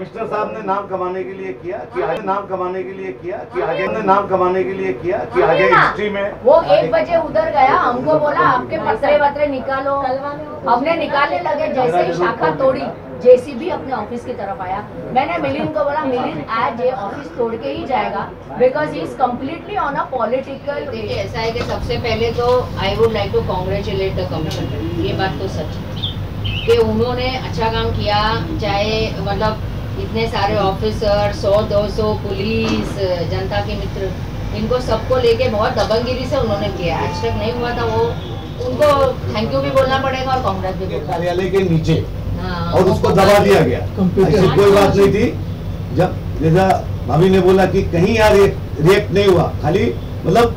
Commissioner साहब ने नाम कमाने के लिए किया कि आगे नाम कमाने के लिए किया कि आगे ने नाम कमाने के लिए किया कि आगे हिस्ट्री में वो 1 बजे उधर गया, हमको बोला आपके पत्रे वत्रे निकालो, हमने निकालने लगे। जैसे ही शाखा तोड़ी, जेसीबी अपने ऑफिस की तरफ आया। मैंने मिलिंद को बोला मिलिंद आज ये ऑफिस तोड़ के ही जाएगा, because he is completely on a political. देखिए ऐसा है कि सबसे पहले तो I would like to congratulate the commissioner, ये बात तो सच है कि उन्होंने अच्छा काम किया। चाहे मतलब इतने सारे ऑफिसर, 100-200 पुलिस, जनता के मित्र, इनको सबको लेके बहुत दबंगगिरी से उन्होंने किया। आज तक नहीं हुआ था, वो उनको थैंक यू भी बोलना पड़ेगा और कांग्रेस भी। कार्यालय के नीचे और उसको दबा दिया गया, ऐसी कोई बात नहीं थी। जब जैसा भाभी ने बोला कि कहीं यार रिएक्ट नहीं हुआ, खाली मतलब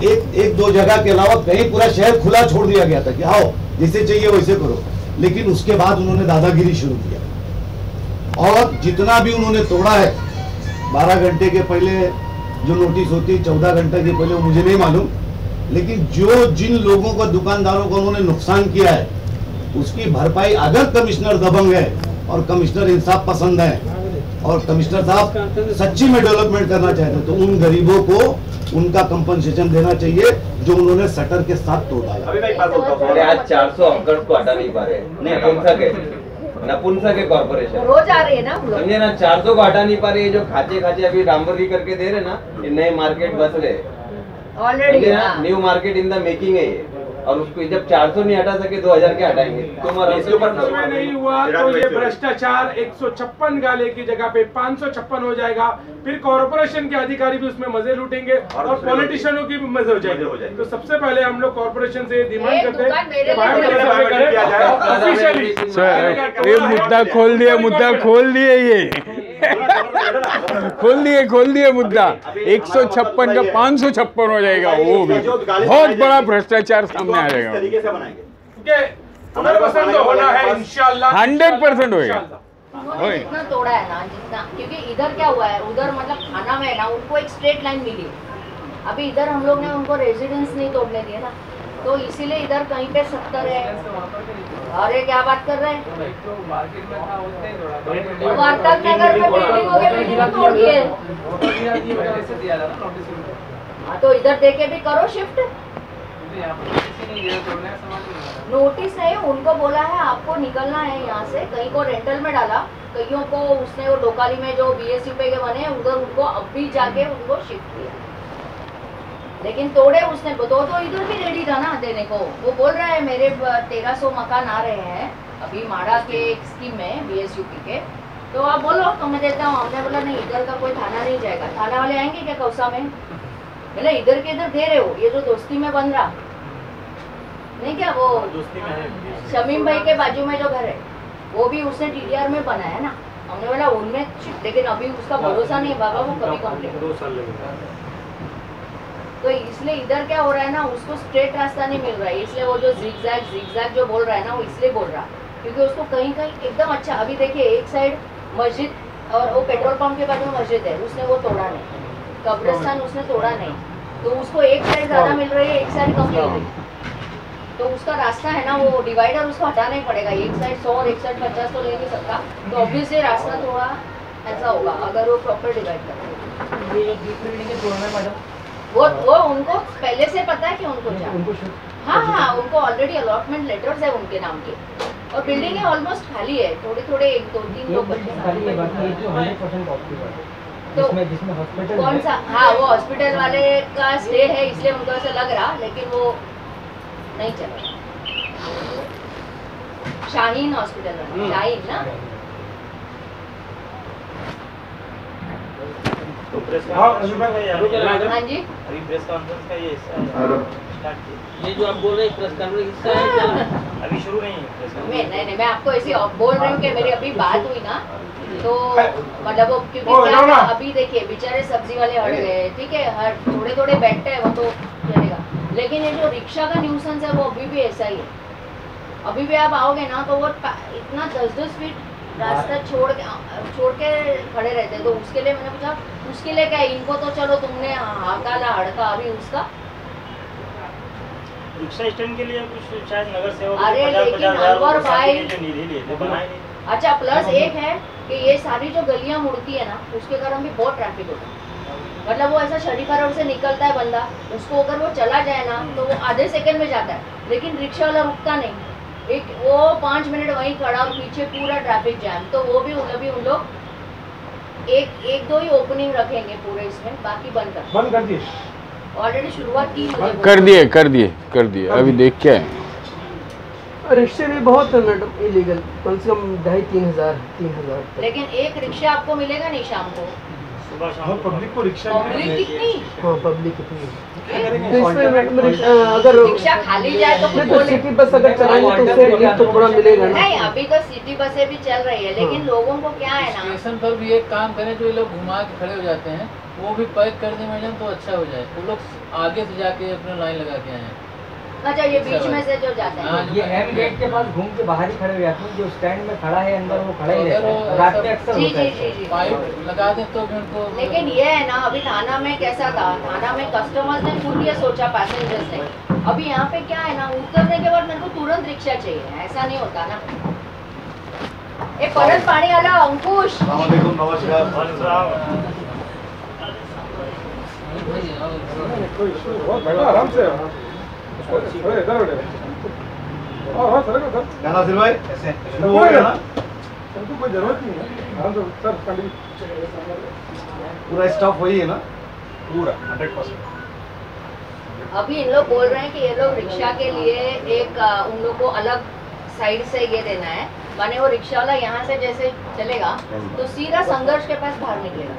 एक दो जगह के अलावा कहीं पूरा शहर खुला छोड़ दिया गया था कि आओ जैसे चाहिए वैसे करो। लेकिन उसके बाद उन्होंने दादागिरी शुरू किया और जितना भी उन्होंने तोड़ा है 12 घंटे के पहले जो नोटिस होती, 14 घंटे के पहले, मुझे नहीं मालूम, लेकिन जो जिन लोगों को, दुकानदारों को उन्होंने नुकसान किया है उसकी भरपाई, अगर कमिश्नर दबंग है और कमिश्नर इंसाफ पसंद है और कमिश्नर साहब सच्ची में डेवलपमेंट करना चाहते हैं, तो उन गरीबों को उनका कंपनसेशन देना चाहिए जो उन्होंने शटर के साथ तोड़ डाला। अरे आज 400 हॉकर्स को हटा नहीं पा रहे, नपुंसक है कॉर्पोरेशन, रोज आ रही है ना, समझे ना। 400 को हटा नहीं पा रहे, जो खाचे अभी डांबरी करके दे रहे ना, ये नए मार्केट बस रहे already, new market in the making है ये। और उसको जब 400 नहीं हटा सके 2000 के हटाएंगे। इसके ऊपर नहीं हुआ तो ये भ्रष्टाचार 156 गाले की जगह पे 556 हो जाएगा। फिर कॉर्पोरेशन के अधिकारी भी उसमें मजे लूटेंगे और पॉलिटिशियनों की भी मजे हो जाएंगे। तो सबसे पहले हम लोग कॉर्पोरेशन से डिमांड करते हैं ये मुद्दा खोल दिया, ये खोल दिए मुद्दा। 156 का 556 हो जाएगा, वो भी बहुत बड़ा भ्रष्टाचार सामने आ जाएगा। 100% होगा। जितना तोड़ा है ना, जितना, क्योंकि इधर क्या हुआ है, उधर मतलब थाना में है ना, उनको एक स्ट्रेट लाइन मिली। अभी इधर हम लोग ने उनको रेजिडेंस नहीं तोड़ने दिए ना, तो इसीलिए इधर कहीं पे 70 है। अरे क्या बात कर रहे हैं, वार्तक नगर में बिल्डिंग तोड़ दिए। हाँ तो इधर देके भी करो शिफ्ट। नोटिस है, उनको बोला है आपको निकलना है यहाँ से, कहीं को रेंटल में डाला, कईयों को उसने वो डोकाली में जो BSUP के बने उधर उनको अब भी जाके उनको शिफ्ट किया। लेकिन तोड़े उसने, तो इधर भी रेडी था ना देने को। वो बोल रहा है मेरे 1300 मकान आ रहे हैं अभी माड़ा के स्कीम में BSUP के, तो आप बोलो तो मैं देता हूँ। हमने बोला नहीं, इधर का कोई थाना नहीं जाएगा। थाना वाले आएंगे क्या कौसा में? बोले इधर के इधर दे रहे हो, ये जो दोस्ती में बन रहा नहीं क्या, वो शमीम भाई के बाजू में जो घर है वो भी उसने TDR में बनाया ना। हमने बोला उनमें, लेकिन अभी उसका भरोसा नहीं बाबा, वो कभी कंप्लीट 2 साल लगेगा। तो इसलिए इधर क्या हो रहा है ना, उसको स्ट्रेट रास्ता नहीं मिल रहा है, इसलिए वो जो zigzag जो बोल रहा है ना, वो इसलिए बोल रहा क्योंकि उसको कहीं कहीं एकदम अच्छा। अभी देखिए एक साइड मस्जिद और वो पेट्रोल पंप के बाजू में मस्जिद है, उसने वो तोड़ा नहीं। कब्रिस्तान उसने तोड़ा नहीं, तो उसको एक साइड ज्यादा मिल रही है, एक साइड कम मिल रही है। तो उसका रास्ता है ना, वो डिवाइडर उसको हटाना ही पड़ेगा। एक साइड 100 और एक साइड 50 तो ले नहीं सकता, तो ऑब्वियसली रास्ता थोड़ा ऐसा होगा अगर वो प्रॉपर डिवाइड करे। वो उनको पहले से पता है कि उनको हाँ, उनको ऑलरेडी अलॉटमेंट लेटर्स है उनके नाम के, और बिल्डिंग ऑलमोस्ट खाली है, थोड़े 1-2-3 लोग बचे। तो कौन सा? हाँ, वो हॉस्पिटल वाले का स्टे है, इसलिए उनको ऐसा लग रहा, लेकिन वो नहीं चला। शाहीन हॉस्पिटल वाला, शाहीन ना। हाँ जी, अभी प्रेस कॉन्फ्रेंस का ये जो आप बोल रहे हैं प्रेस कॉन्फ्रेंस हिस्सा है क्या? अभी शुरू नहीं है। नहीं, मैं आपको ऐसे बोल रही हूँ कि मेरी अभी बात हुई ना, तो मतलब वो क्योंकि क्या अभी देखिए बेचारे सब्जी वाले हट गए, ठीक है, हर थोड़े बैठते हैं वो तो चलेगा, लेकिन ये जो रिक्शा का न्यूसेंस है वो अभी भी ऐसा ही है। अभी भी आप आओगे ना तो वो इतना 10-10 फीट रास्ता छोड़ के खड़े रहते हैं। तो उसके लिए मैंने पूछा उसके लिए क्या, इनको तो चलो तुमने हड़का, अभी उसका रिक्शा स्टैंड के लिए कुछ शायद नगर सेवक अरे लेकिन अनवर भाई जो निधि लिए थे बनाए नहीं। अच्छा प्लस एक है कि ये सारी जो गलियां मुड़ती है ना, उसके कारण भी बहुत ट्रैफिक होता है। मतलब वो ऐसा शरीफा रोड से निकलता है बंदा, उसको अगर वो चला जाए ना तो वो आधे सेकंड में जाता है, लेकिन रिक्शा वाला रुकता नहीं, एक वो 5 मिनट वहीं खड़ा और पीछे पूरा ट्रैफिक जैम। तो वो भी उन लोग एक दो ही ओपनिंग रखेंगे पूरे इसमें, बाकी बंद कर दिए ऑलरेडी, शुरुआत की कर दिए अभी देख के आए। रिक्शे भी बहुत है मैडम इलीगल, कम से कम 2,500-3,000। लेकिन एक रिक्शा आपको मिलेगा नहीं शाम को, सुबह शाम पब्लिक को रिक्शा पब्लिक कितनी, हाँ पब्लिक कितनी है। तो इसमें मैडम अगर रिक्शा खाली जाए तो कुछ तो बोले सिटी बस अगर चलाएंगे तो उससे रिलीफ तो थोड़ा मिलेगा ना। नहीं। अभी तो सिटी बसें भी चल रही है, लेकिन लोगों को क्या है ना, स्टेशन पर भी एक काम करें, जो ये लोग घुमा के खड़े हो जाते हैं वो भी पैक कर दें मैडम, तो अच्छा हो जाए। वो लोग आगे से जाके अपना लाइन लगा के आए। अच्छा ये बीच में से जो जाते हैं, हाँ, ये एम गेट के पास घूम के बाहर ही खड़े हो जाते हैं, जो स्टैंड में खड़ा है अंदर वो खड़ा ही रहता है, रात में अक्सर जी होता जी है। जी जी। पाइप लगा दें तो भी उनको। लेकिन ये है ना, अभी थाना में कैसा था, थाना में कस्टमर्स ने खुद ये सोचा, पैसेंजर्स ने। अभी यहाँ पे क्या है ना, उतरने के बाद मेरे को तुरंत रिक्शा चाहिए, ऐसा नहीं होता ना। ए परत पानी वाला अंकुश, अस्सलामुअलैकुम, नमस्कार। आराम से क्या नासिर भाई, शुरू हो गया ना? कोई जरूरत नहीं है, आराम से सर कंटिन्यू। पूरा स्टॉप वही है ना? पूरा 100%। अभी इन लोग बोल रहे हैं कि ये लोग रिक्शा के लिए एक उन लोग को अलग साइड से ये देना है, माने वो रिक्शा वाला यहाँ से जैसे चलेगा तो सीधा संघर्ष के पास बाहर निकलेगा।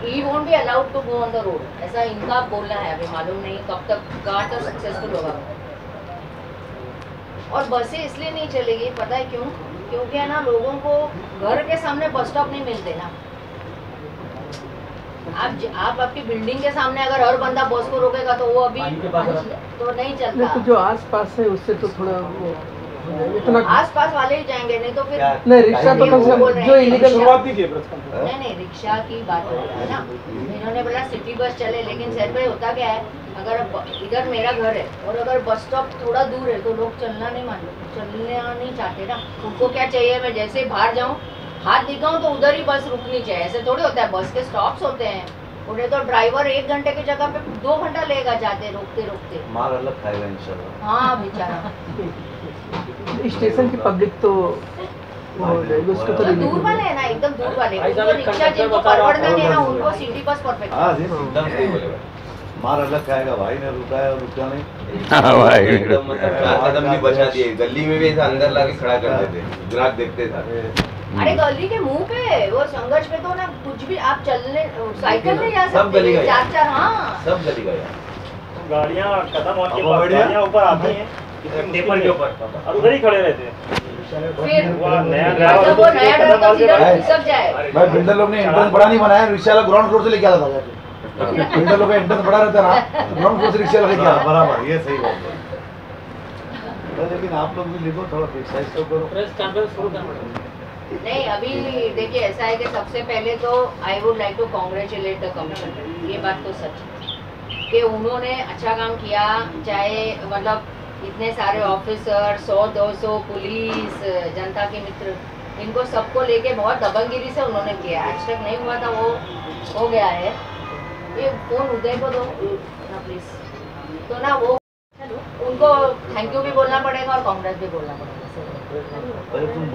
He won't be allowed to go on the road, ऐसा इनका बोलना है। अभी मालूम नहीं कब तक कहाँ तक सक्सेसफुल होगा। और बसें इसलिए नहीं चलेगी, पता है क्यों? क्योंकि है ना, लोगों को घर के सामने बस स्टॉप नहीं मिलते ना। आप आपकी बिल्डिंग के सामने अगर हर बंदा बस को रोकेगा तो वो अभी तो नहीं चलता। तो जो आस पास है उससे तो थोड़ा वो इतना आस पास वाले ही जाएंगे, नहीं तो फिर नहीं रिक्शा तो कम से कम जो इलीगल शुरुआत नहीं की नहीं रिक्शा की बात हो रही है ना। इन्होंने बोला सिटी बस चले, लेकिन सर पे होता क्या है, अगर इधर मेरा घर है और अगर बस स्टॉप थोड़ा दूर है तो लोग चलना नहीं चाहते ना। उनको क्या चाहिए, मैं जैसे बाहर जाऊँ हाथ दिखाऊं तो उधर ही बस रुकनी चाहिए। ऐसे थोड़ी होता है, बस के स्टॉप्स होते हैं, उन्हें तो ड्राइवर 1 घंटे की जगह पे 2 घंटा लेगा जाते रोकते रोकते। मार अलग खाएगा इंशाल्लाह। हाँ बेचारा। स्टेशन की पब्लिक तो वो हो जाएगी, उसको तो जो दूर वाले है ना, एकदम दूर वाले, उनको रिक्शा जिनको परवड़ना नहीं ना, उनको सिटी बस परफेक्ट। हाँ जी, एकदम सही बोले भाई। मार अलग खाएगा, भाई ने रुका है और रुका नहीं। हाँ भाई, एकदम मतलब 4 कदम भी बचा दिए। गली में भी ऐसा अंदर लाके खड़ा कर देते, ग्राहक देखते थे। अरे गली के मुंह पे वो संघर्ष पे तो ना कुछ भी आप चलने साइकिल नहीं जा सब गली सकते, गया। 4-4। हाँ सब गली गया। गाड़ियाँ खत्म होने के अब बाद बढ़िया। गाड़ियाँ ऊपर आती हैं टेपर के ऊपर और उधर ही खड़े रहते हैं। फिर वो नया मतलब वो नया ड्राइवर तो सीधा खिसक जाए। भाई बिल्डर लोग ने एंट्रेंस बड़ा नहीं बनाया, रिक्शा वाला ग्राउंड फ्लोर से लेके आता था जाके। बिल्डर लोग का एंट्रेंस बड़ा रहता ना, ग्राउंड फ्लोर से रिक्शा वाला लेके आता। बराबर, ये सही बात है। लेकिन आप लोग भी लिखो, थोड़ा एक्सरसाइज तो करो। प्रेस कॉन्फ्रेंस शुरू करना। नहीं अभी देखिए ऐसा है कि सबसे पहले तो I would like to congratulate the commissioner. ये बात तो सच है कि उन्होंने अच्छा काम किया, चाहे मतलब इतने सारे ऑफिसर 100-200 पुलिस जनता के मित्र, इनको सबको लेके बहुत दबंगगिरी से उन्होंने किया। आज तक नहीं हुआ था, वो हो गया है। ये फोन उदय को दो ना प्लीज। तो ना वो उनको थैंक यू भी बोलना पड़ेगा और कांग्रेस भी बोलना पड़ेगा।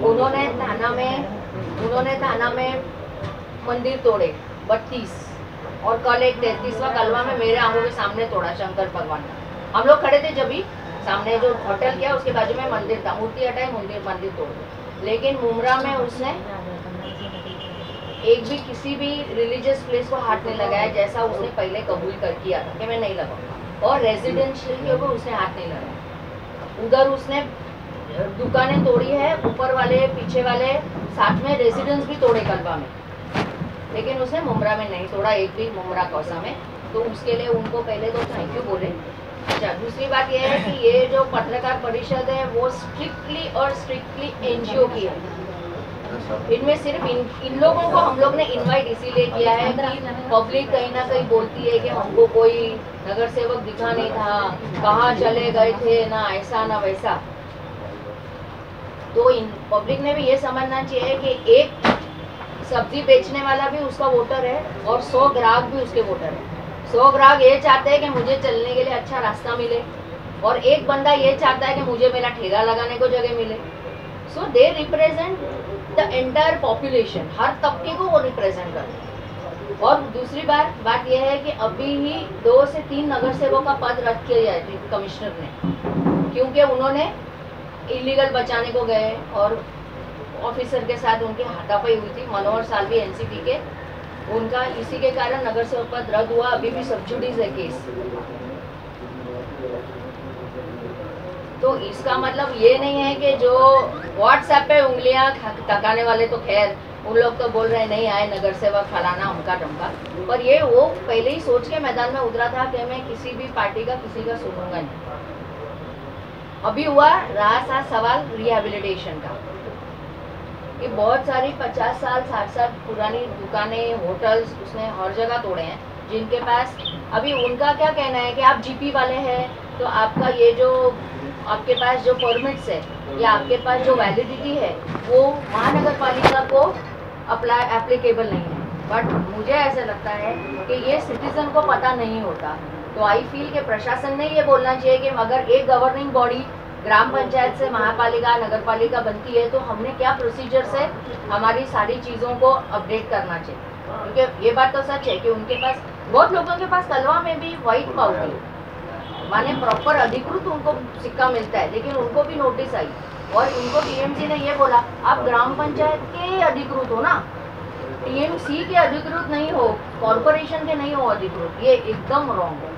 उन्होंने थाना में मंदिर तोड़े 32 और कल एक 33वां कलवा में मेरे आंखों के सामने तोड़ा शंकर भगवान का। हम लोग खड़े थे जब भी सामने जो होटल किया उसके बाजू में मंदिर था, मूर्ति हटाई मंदिर तोड़ दिया। लेकिन मुमरा में उसने एक भी किसी भी रिलीजियस प्लेस को हाथ नहीं लगाया, जैसा उसने पहले कबूल कर किया था कि मैं नहीं लगाऊंगा। और रेजिडेंशियल के ऊपर उसने हाथ नहीं लगाया। उधर उसने दुकानें तोड़ी है, ऊपर वाले पीछे वाले साथ में रेजिडेंस भी तोड़े कलवा में, लेकिन उसने मुमरा में नहीं तोड़ा, एक भी मुमरा कौसा में। तो उसके लिए उनको पहले तो थैंक यू बोले। अच्छा दूसरी बात यह है कि ये जो पत्रकार परिषद है वो स्ट्रिक्टली एनजीओ की है। इनमें सिर्फ इन लोगों को हम लोग ने इनवाइट इसीलिए किया है कि पब्लिक कहीं ना कहीं बोलती है कि हमको कोई नगर सेवक दिखा नहीं था, कहाँ चले गए थे, ना ऐसा ना वैसा। तो इन पब्लिक ने भी ये समझना चाहिए कि एक सब्जी बेचने वाला भी उसका वोटर है और 100 ग्राहक भी उसके वोटर है। 100 ग्राहक ये चाहते हैं कि मुझे चलने के लिए अच्छा रास्ता मिले और एक बंदा ये चाहता है कि मुझे मेरा ठेला लगाने को जगह मिले। So they represent the entire population, हर तबके को वो रिप्रेजेंट करते हैं। और दूसरी बात यह है कि अभी ही 2 से 3 नगर सेवक का पद रद्द किया है कमिश्नर ने, क्योंकि उन्होंने इलीगल बचाने को गए और ऑफिसर के साथ उनकी हाथापाई हुई थी। मनोहर साल्वी एनसीपी के, उनका इसी के कारण नगर सेवक पद रद्द हुआ। अभी भी सब्जुडिस है केस। तो इसका मतलब ये नहीं है कि जो व्हाट्सएप पे उंगलियां थकाने वाले तो खैर उन लोग तो बोल रहे नहीं आए नगर सेवक फलाना उनका टमका, पर ये वो पहले ही सोच के मैदान में उतरा था कि मैं किसी भी पार्टी का किसी का सुनूंगा नहीं। अभी हुआ रहा था सवाल रिहेबिलिटेशन का कि बहुत सारी 50 साल 60 साल पुरानी दुकानें, होटल्स उसने हर जगह तोड़े हैं, जिनके पास अभी उनका क्या कहना है कि आप जीपी वाले हैं तो आपका ये जो आपके पास जो परमिट्स है या आपके पास जो वैलिडिटी है वो महानगर पालिका को एप्लीकेबल नहीं है। बट मुझे ऐसा लगता है कि ये सिटीजन को पता नहीं होता। तो आई फील कि प्रशासन ने ये बोलना चाहिए कि अगर एक गवर्निंग बॉडी ग्राम पंचायत से महापालिका नगर पालिका बनती है तो हमने क्या प्रोसीजर से हमारी सारी चीज़ों को अपडेट करना चाहिए। क्योंकि ये बात तो सच है कि उनके पास बहुत लोगों के पास कलवा में भी वाइट पावती माने प्रॉपर अधिकृत उनको सिक्का मिलता है, लेकिन उनको भी नोटिस आई और उनको टीएमसी ने ये बोला आप ग्राम पंचायत के अधिकृत हो ना, टीएमसी के अधिकृत नहीं हो, कॉर्पोरेशन के नहीं हो अधिकृत। ये एकदम रॉन्ग है।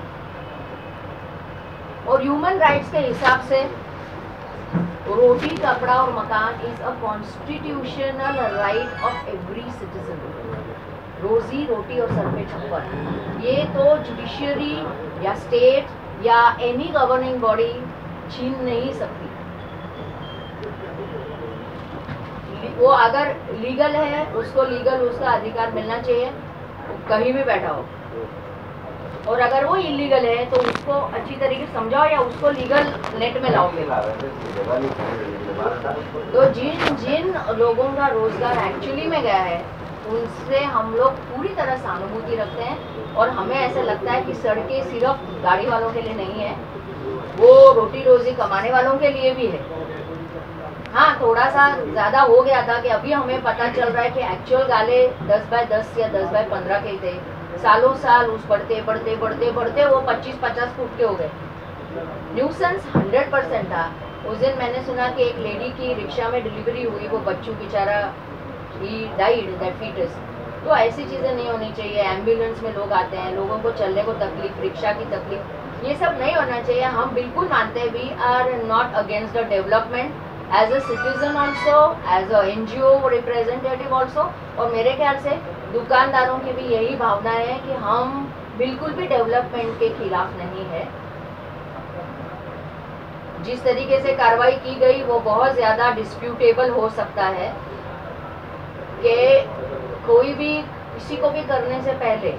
और ह्यूमन राइट्स के हिसाब से रोटी, कपड़ा और मकान is a constitutional right of every citizen. रोजी, रोटी और सर पे छप्पर, ये तो जुडिशियरी या स्टेट या एनी गवर्निंग बॉडी छीन नहीं सकती। वो अगर लीगल है उसको लीगल उसका अधिकार मिलना चाहिए, वो कहीं भी बैठा हो। और अगर वो इलीगल है तो उसको अच्छी तरीके से समझाओ या उसको लीगल नेट में लाओगे। तो जिन लोगों का रोजगार एक्चुअली में गया है उनसे हम लोग पूरी तरह सहानुभूति रखते हैं और हमें ऐसा लगता है कि सड़कें सिर्फ गाड़ी वालों के लिए नहीं है, वो रोटी रोजी कमाने वालों के लिए भी है। हाँ, थोड़ा सा ज़्यादा हो गया था कि अभी हमें पता चल रहा है कि एक्चुअल गाले 10 बाय 10 या 10 बाय 15 के थे। सालों साल उस बढ़ते बढ़ते बढ़ते बढ़ते वो 25-50 फुट के हो गए। न्यूसेंस 100% था। उस दिन मैंने सुना कि एक लेडी की रिक्शा में डिलीवरी हुई, वो बच्चू बेचारा ही डाइड दैट फीटस। तो ऐसी चीज़ें नहीं होनी चाहिए। एम्बुलेंस में लोग आते हैं, लोगों को चलने को तकलीफ, रिक्शा की तकलीफ, ये सब नहीं होना चाहिए। हम बिल्कुल मानते हैं we are not against the development as a citizen also, as a NGO representative also. और मेरे ख्याल से दुकानदारों की भी यही भावना है कि हम बिल्कुल भी डेवलपमेंट के खिलाफ नहीं है। जिस तरीके से कार्रवाई की गई वो बहुत ज़्यादा डिस्प्यूटेबल हो सकता है कि कोई भी किसी को भी करने से पहले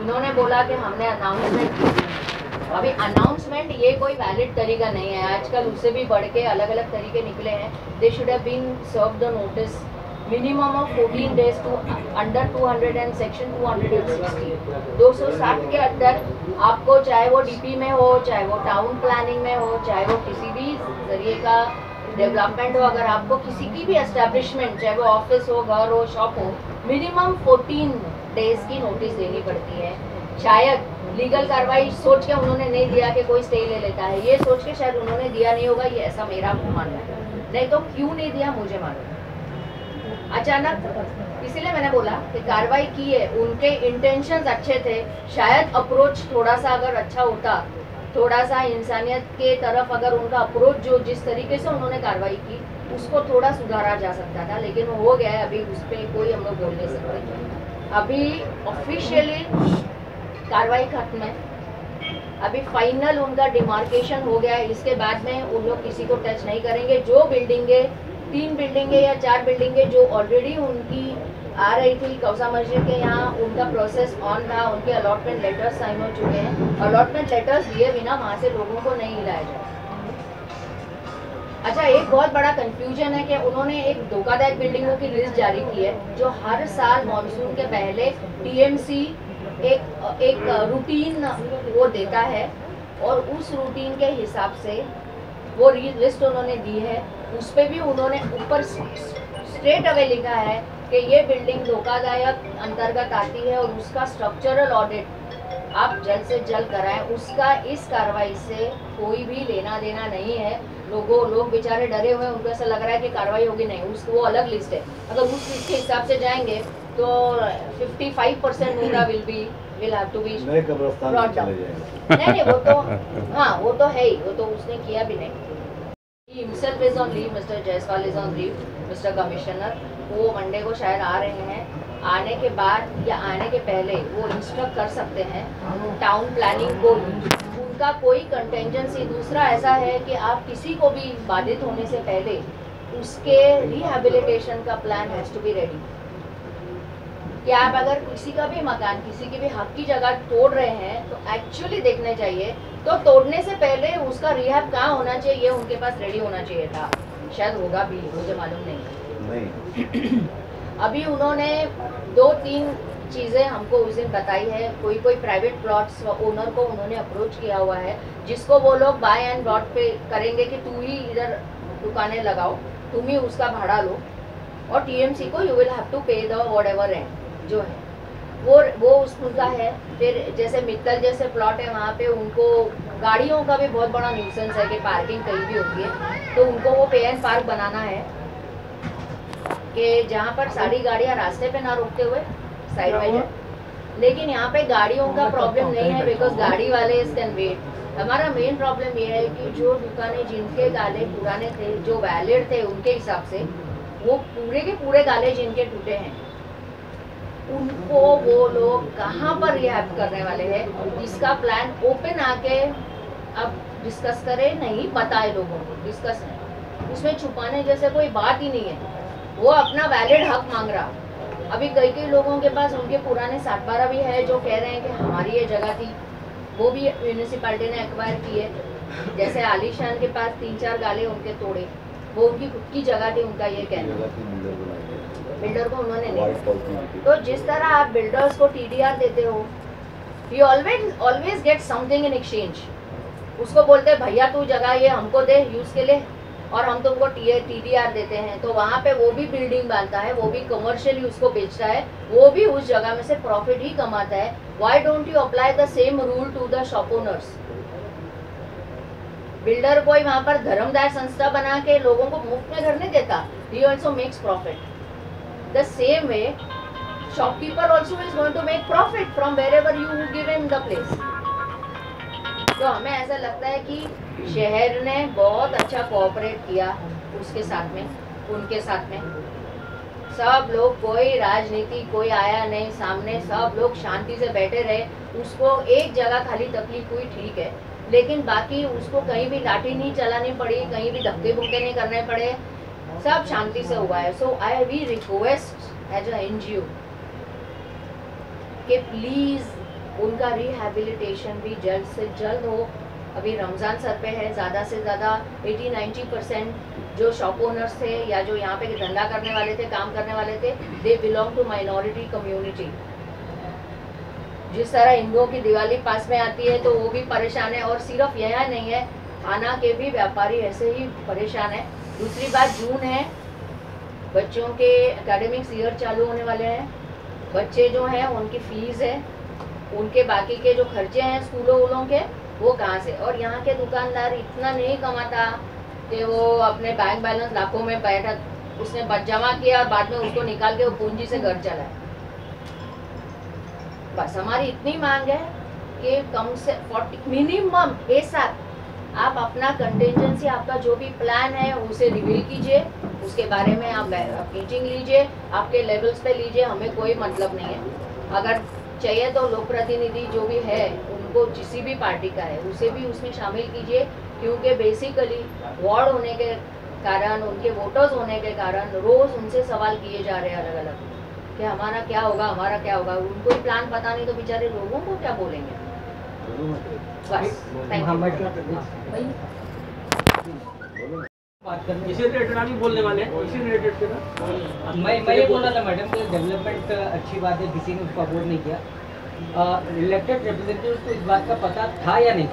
उन्होंने बोला कि हमने अनाउंसमेंट की। अभी अनाउंसमेंट ये कोई वैलिड तरीका नहीं है। आजकल उससे भी बढ़ के अलग अलग तरीके निकले हैं। They should have been serve the notice minimum of 14 days to under 200 and section 260 260 के अंदर आपको, चाहे वो DP में हो, चाहे वो टाउन प्लानिंग में हो, चाहे वो किसी भी जरिए का डेवलपमेंट हो, अगर आपको किसी की भी एस्टेब्लिशमेंट, चाहे वो ऑफिस हो, घर हो, शॉप हो, मिनिमम 14 days की नोटिस देनी पड़ती है। शायद लीगल कार्रवाई सोच के उन्होंने नहीं दिया कि कोई स्टे ले लेता है, ये सोच के शायद उन्होंने दिया नहीं होगा, ये ऐसा मेरा मानना है। नहीं तो क्यों नहीं दिया मुझे मालूम। अचानक, इसीलिए मैंने बोला कि कार्रवाई की है, उनके इंटेंशंस अच्छे थे। शायद अप्रोच थोड़ा सा अगर अच्छा होता, थोड़ा सा इंसानियत के तरफ अगर उनका अप्रोच जो जिस तरीके से उन्होंने कार्रवाई की उसको थोड़ा सुधारा जा सकता था, लेकिन वो हो गया है। अभी उस पर कोई हम लोग बोल नहीं सकते। अभी ऑफिशियली कार्रवाई खत्म है, अभी फाइनल उनका डिमार्केशन हो गया है। इसके बाद में उन लोग किसी को टच नहीं करेंगे। जो बिल्डिंगे 3 बिल्डिंगे या 4 बिल्डिंगे जो ऑलरेडी उनकी आ रही थी कौसा मस्जिद के यहाँ, उनका प्रोसेस ऑन था, उनके अलॉटमेंट लेटर्स साइन हो चुके हैं। अलॉटमेंट लेटर्स दिए बिना वहाँ से लोगों को नहीं हिलाया जाए। अच्छा, एक बहुत बड़ा कंफ्यूजन है कि उन्होंने एक धोखादायक बिल्डिंगों की लिस्ट जारी की है, जो हर साल मॉनसून के पहले टीएमसी एक रूटीन वो देता है और उस रूटीन के हिसाब से वो लिस्ट उन्होंने दी है। उस पे भी उन्होंने ऊपर स्ट्रेट अवे लिखा है कि ये बिल्डिंग धोखादायक अंतर्गत आती है और उसका स्ट्रक्चरल ऑडिट आप जल्द से जल्द कराएं। उसका इस कार्रवाई से कोई भी लेना देना नहीं है। लोग बेचारे डरे हुए हैं, उनको ऐसा लग रहा है कि कार्रवाई होगी, नहीं, उसको वो अलग लिस्ट है। अगर उस लिस्ट के हिसाब से जाएंगे तो 55% मुद्दा will have to be नए कब्रिस्तान में चले जाएंगे। नहीं, वो तो हाँ, वो तो है ही, वो तो उसने किया भी नहीं। He himself is on leave, Mr. Jaiswal is on leave, Mr. Commissioner, वो मंडे को शायद आ रहे हैं। आने के बाद या आने के पहले वो इंस्ट्रक्ट कर सकते हैं टाउन प्लानिंग को। उनका कोई कंटेंजेंसी दूसरा ऐसा है कि आप किसी को भी बाधित होने से पहले उसके रिहैबिलिटेशन का plan has to be ready. कि आप अगर किसी का भी मकान, किसी की भी हक की जगह तोड़ रहे हैं तो एक्चुअली देखने चाहिए तो तोड़ने से पहले उसका रिहैब कहाँ होना चाहिए, ये उनके पास रेडी होना चाहिए था। शायद होगा भी, मुझे मालूम नहीं। अभी उन्होंने 2-3 चीज़ें हमको उस दिन बताई है। कोई प्राइवेट प्लॉट्स ओनर को उन्होंने अप्रोच किया हुआ है, जिसको वो लोग बाय एंड ब्रॉड पे करेंगे कि तू ही इधर दुकानें लगाओ, तुम ही उसका भाड़ा लो और टीएमसी को यू विल हैव टू पे द व्हाटएवर रेंट जो है वो उसका है। फिर जैसे मित्तल जैसे प्लॉट है, वहाँ पे उनको गाड़ियों का भी बहुत बड़ा न्यूसेंस है कि पार्किंग कहीं भी होती है, तो उनको वो पे एंड पार्क बनाना है कि जहाँ पर सारी गाड़ियाँ रास्ते पे ना रोकते हुए साइड बाई साइड। लेकिन यहाँ पे गाड़ियों का प्रॉब्लम नहीं है, बिकॉज गाड़ी वाले कैन वेट। हमारा मेन प्रॉब्लम ये है कि जो दुकानें जिनके गाले पुराने थे, जो वैलिड थे उनके हिसाब से, वो पूरे के पूरे गाले जिनके टूटे हैं, उनको वो लोग कहाँ पर रिहैब करने वाले हैं, इसका प्लान ओपन आके अब डिस्कस करें। नहीं पता है लोगों को, डिस्कस नहीं, उसमें छुपाने जैसे कोई बात ही नहीं है। वो अपना वैलिड हक मांग रहा। अभी कई लोगों के पास उनके पुराने 7-12 भी है जो कह रहे हैं कि हमारी ये जगह थी, वो भी म्यूनिसिपैलिटी ने एक्वायर की है। जैसे आलीशान के पास 3-4 गाले उनके तोड़े, वो उनकी खुद की जगह थी, उनका ये कहना। बिल्डर को उन्होंने नहीं। तो जिस तरह आप बिल्डर्स को टीडीआर देते हो, ही always get something in exchange. उसको बोलते हैं भैया तू जगह ये हमको दे यूज के लिए और हम तुमको टीडीआर देते हैं, तो वहाँ पे वो भी बिल्डिंग बांधता है, वो भी कमर्शियली उसको बेचता है, वो भी उस जगह में से प्रॉफिट ही कमाता है। Why don't you apply the same rule to the shop owners? Builder कोई वहाँ पर धर्मदाय संस्था बना के लोगों को मुफ्त में घर नहीं देता, he also makes profit. The same way shopkeeper also is going to make profit from wherever you give him the place. तो हमें ऐसा लगता है कि शहर ने बहुत अच्छा कोऑपरेट किया उसके साथ में, उनके साथ में। सब लोग, कोई राजनीति कोई आया नहीं सामने, सब लोग शांति से बैठे रहे। उसको एक जगह खाली तकलीफ हुई, ठीक है, लेकिन बाकी उसको कहीं भी लाठी नहीं चलानी पड़ी, कहीं भी धक्के बुक्के नहीं करने पड़े, सब शांति से हुआ है। So I we request as a NGO कि प्लीज़ उनका रिहैबिलिटेशन भी जल्द से जल्द हो। अभी रमज़ान सर पे है, ज़्यादा से ज़्यादा 80-90% जो शॉप ओनर्स थे या जो यहाँ पे धंधा करने वाले थे, काम करने वाले थे, they belong to minority community. जिस तरह हिंदुओं की दिवाली पास में आती है तो वो भी परेशान है, और सिर्फ यह नहीं है, थाना के भी व्यापारी ऐसे ही परेशान है। दूसरी बात, जून है, बच्चों के एकेडमिक्स ईयर चालू होने वाले हैं, बच्चे जो हैं उनकी फीस है, उनके बाकी के जो खर्चे हैं स्कूलों वूलों के, वो कहाँ से? और यहाँ के दुकानदार इतना नहीं कमाता कि वो अपने बैंक बैलेंस लाखों में बैठा, उसने जमा किया और बाद में उसको निकाल के वो पूंजी से घर चलाए। बस हमारी इतनी मांग है कि कम से 40 मिनिमम एक साथ आप अपना कंटिजेंसी, आपका जो भी प्लान है उसे रिवील कीजिए, उसके बारे में आप मीटिंग लीजिए, आपके लेवल्स पे लीजिए, हमें कोई मतलब नहीं है। अगर चाहिए तो लोक प्रतिनिधि जो भी है उनको, किसी भी पार्टी का है, उसे भी उसमें शामिल कीजिए, क्योंकि बेसिकली वार्ड होने के कारण, उनके वोटर्स होने के कारण रोज़ उनसे सवाल किए जा रहे हैं अलग अलग कि हमारा क्या होगा, हमारा क्या होगा। उनको ही प्लान पता नहीं तो बेचारे लोगों को क्या बोलेंगे। बस, थैंक यू। इसी रिलेटेड आप भी बोलने वाले हैं, इसी रिलेटेड से ना मैं ये बोल रहा था मैडम कि डेवलपमेंट अच्छी बात है, किसी ने उसको अपोज नहीं किया। इलेक्टेड रिप्रेजेंटेटिव को इस बात का पता था या नहीं?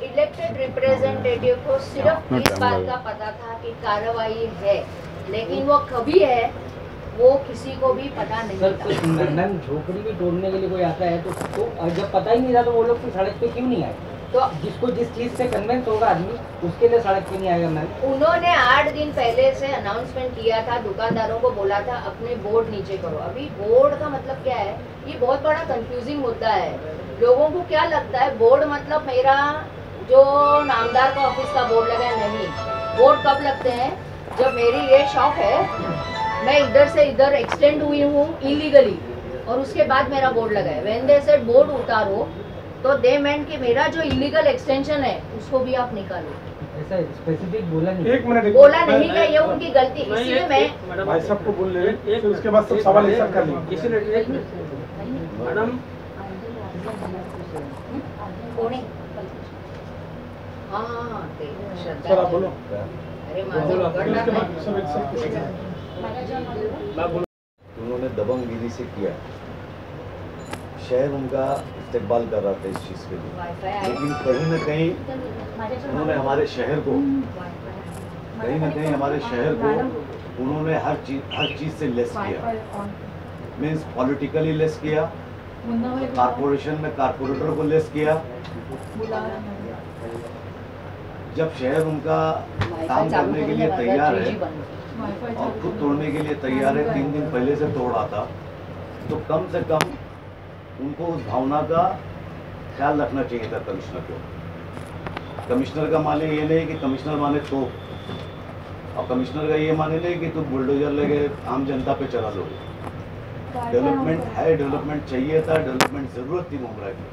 इलेक्टेड रिप्रेजेंटेटिव को सिर्फ इस बात का पता था कि कार्रवाई है, लेकिन वो कभी है वो किसी को भी पता नहीं था। मैम झोपड़ी भी तोड़ने के लिए कोई आता है तो जब पता ही नहीं था तो वो लोग सड़क पे क्यों नहीं आए? तो जिसको जिस चीज से कन्वेंस होगा आदमी उसके लिए सड़क पे नहीं आएगा मैम। उन्होंने 8 दिन पहले से अनाउंसमेंट किया था, दुकानदारों को बोला था अपने बोर्ड नीचे करो। अभी बोर्ड का मतलब क्या है, ये बहुत बड़ा कंफ्यूजिंग मुद्दा है। लोगों को क्या लगता है बोर्ड मतलब मेरा जो नामदार का ऑफिस का बोर्ड लगा है, नहीं। बोर्ड कब लगते हैं, जब मेरी ये शॉप है, मैं इधर से इधर एक्सटेंड हुई हूँ इलीगली, और उसके बाद मेरा बोर्ड लगा है। व्हेन दे सेड बोर्ड उतारो तो दे मेंट कि मेरा जो इलीगल एक्सटेंशन है उसको भी आप निकालो। ऐसा स्पेसिफिक बोला नहीं। एक मिनट बोला नहीं क्या, ये उनकी गलती। इसीलिए मैं भाई सबको बोल रहे हैं, फिर उसके बाद सब सवाल एक साथ कर लेंगे। इसीलिए मैडम हाँ सर आप बोलो। अरे उन्होंने दबंगगिरी से किया, शहर उनका इस्तेमाल कर रहा था इस चीज़ के लिए, लेकिन कहीं ना कहीं उन्होंने हमारे शहर को उन्होंने हर चीज़ से लेस किया। मीन्स पॉलिटिकली लेस किया, कारपोरेशन में कारपोरेटर को लेस किया। जब शहर उनका काम करने के लिए तैयार है और खुद तोड़ने के लिए तैयार है, 3 दिन पहले से तोड़ आता, तो कम से कम उनको उस भावना का ख्याल रखना चाहिए था कमिश्नर को। कमिश्नर का माने ये नहीं कि कमिश्नर माने तो, और कमिश्नर का ये माने नहीं कि तुम बुलडोजर लेके आम जनता पे चला लोगे। डेवलपमेंट है, डेवलपमेंट चाहिए था, डेवलपमेंट ज़रूरत थी मुमरा की,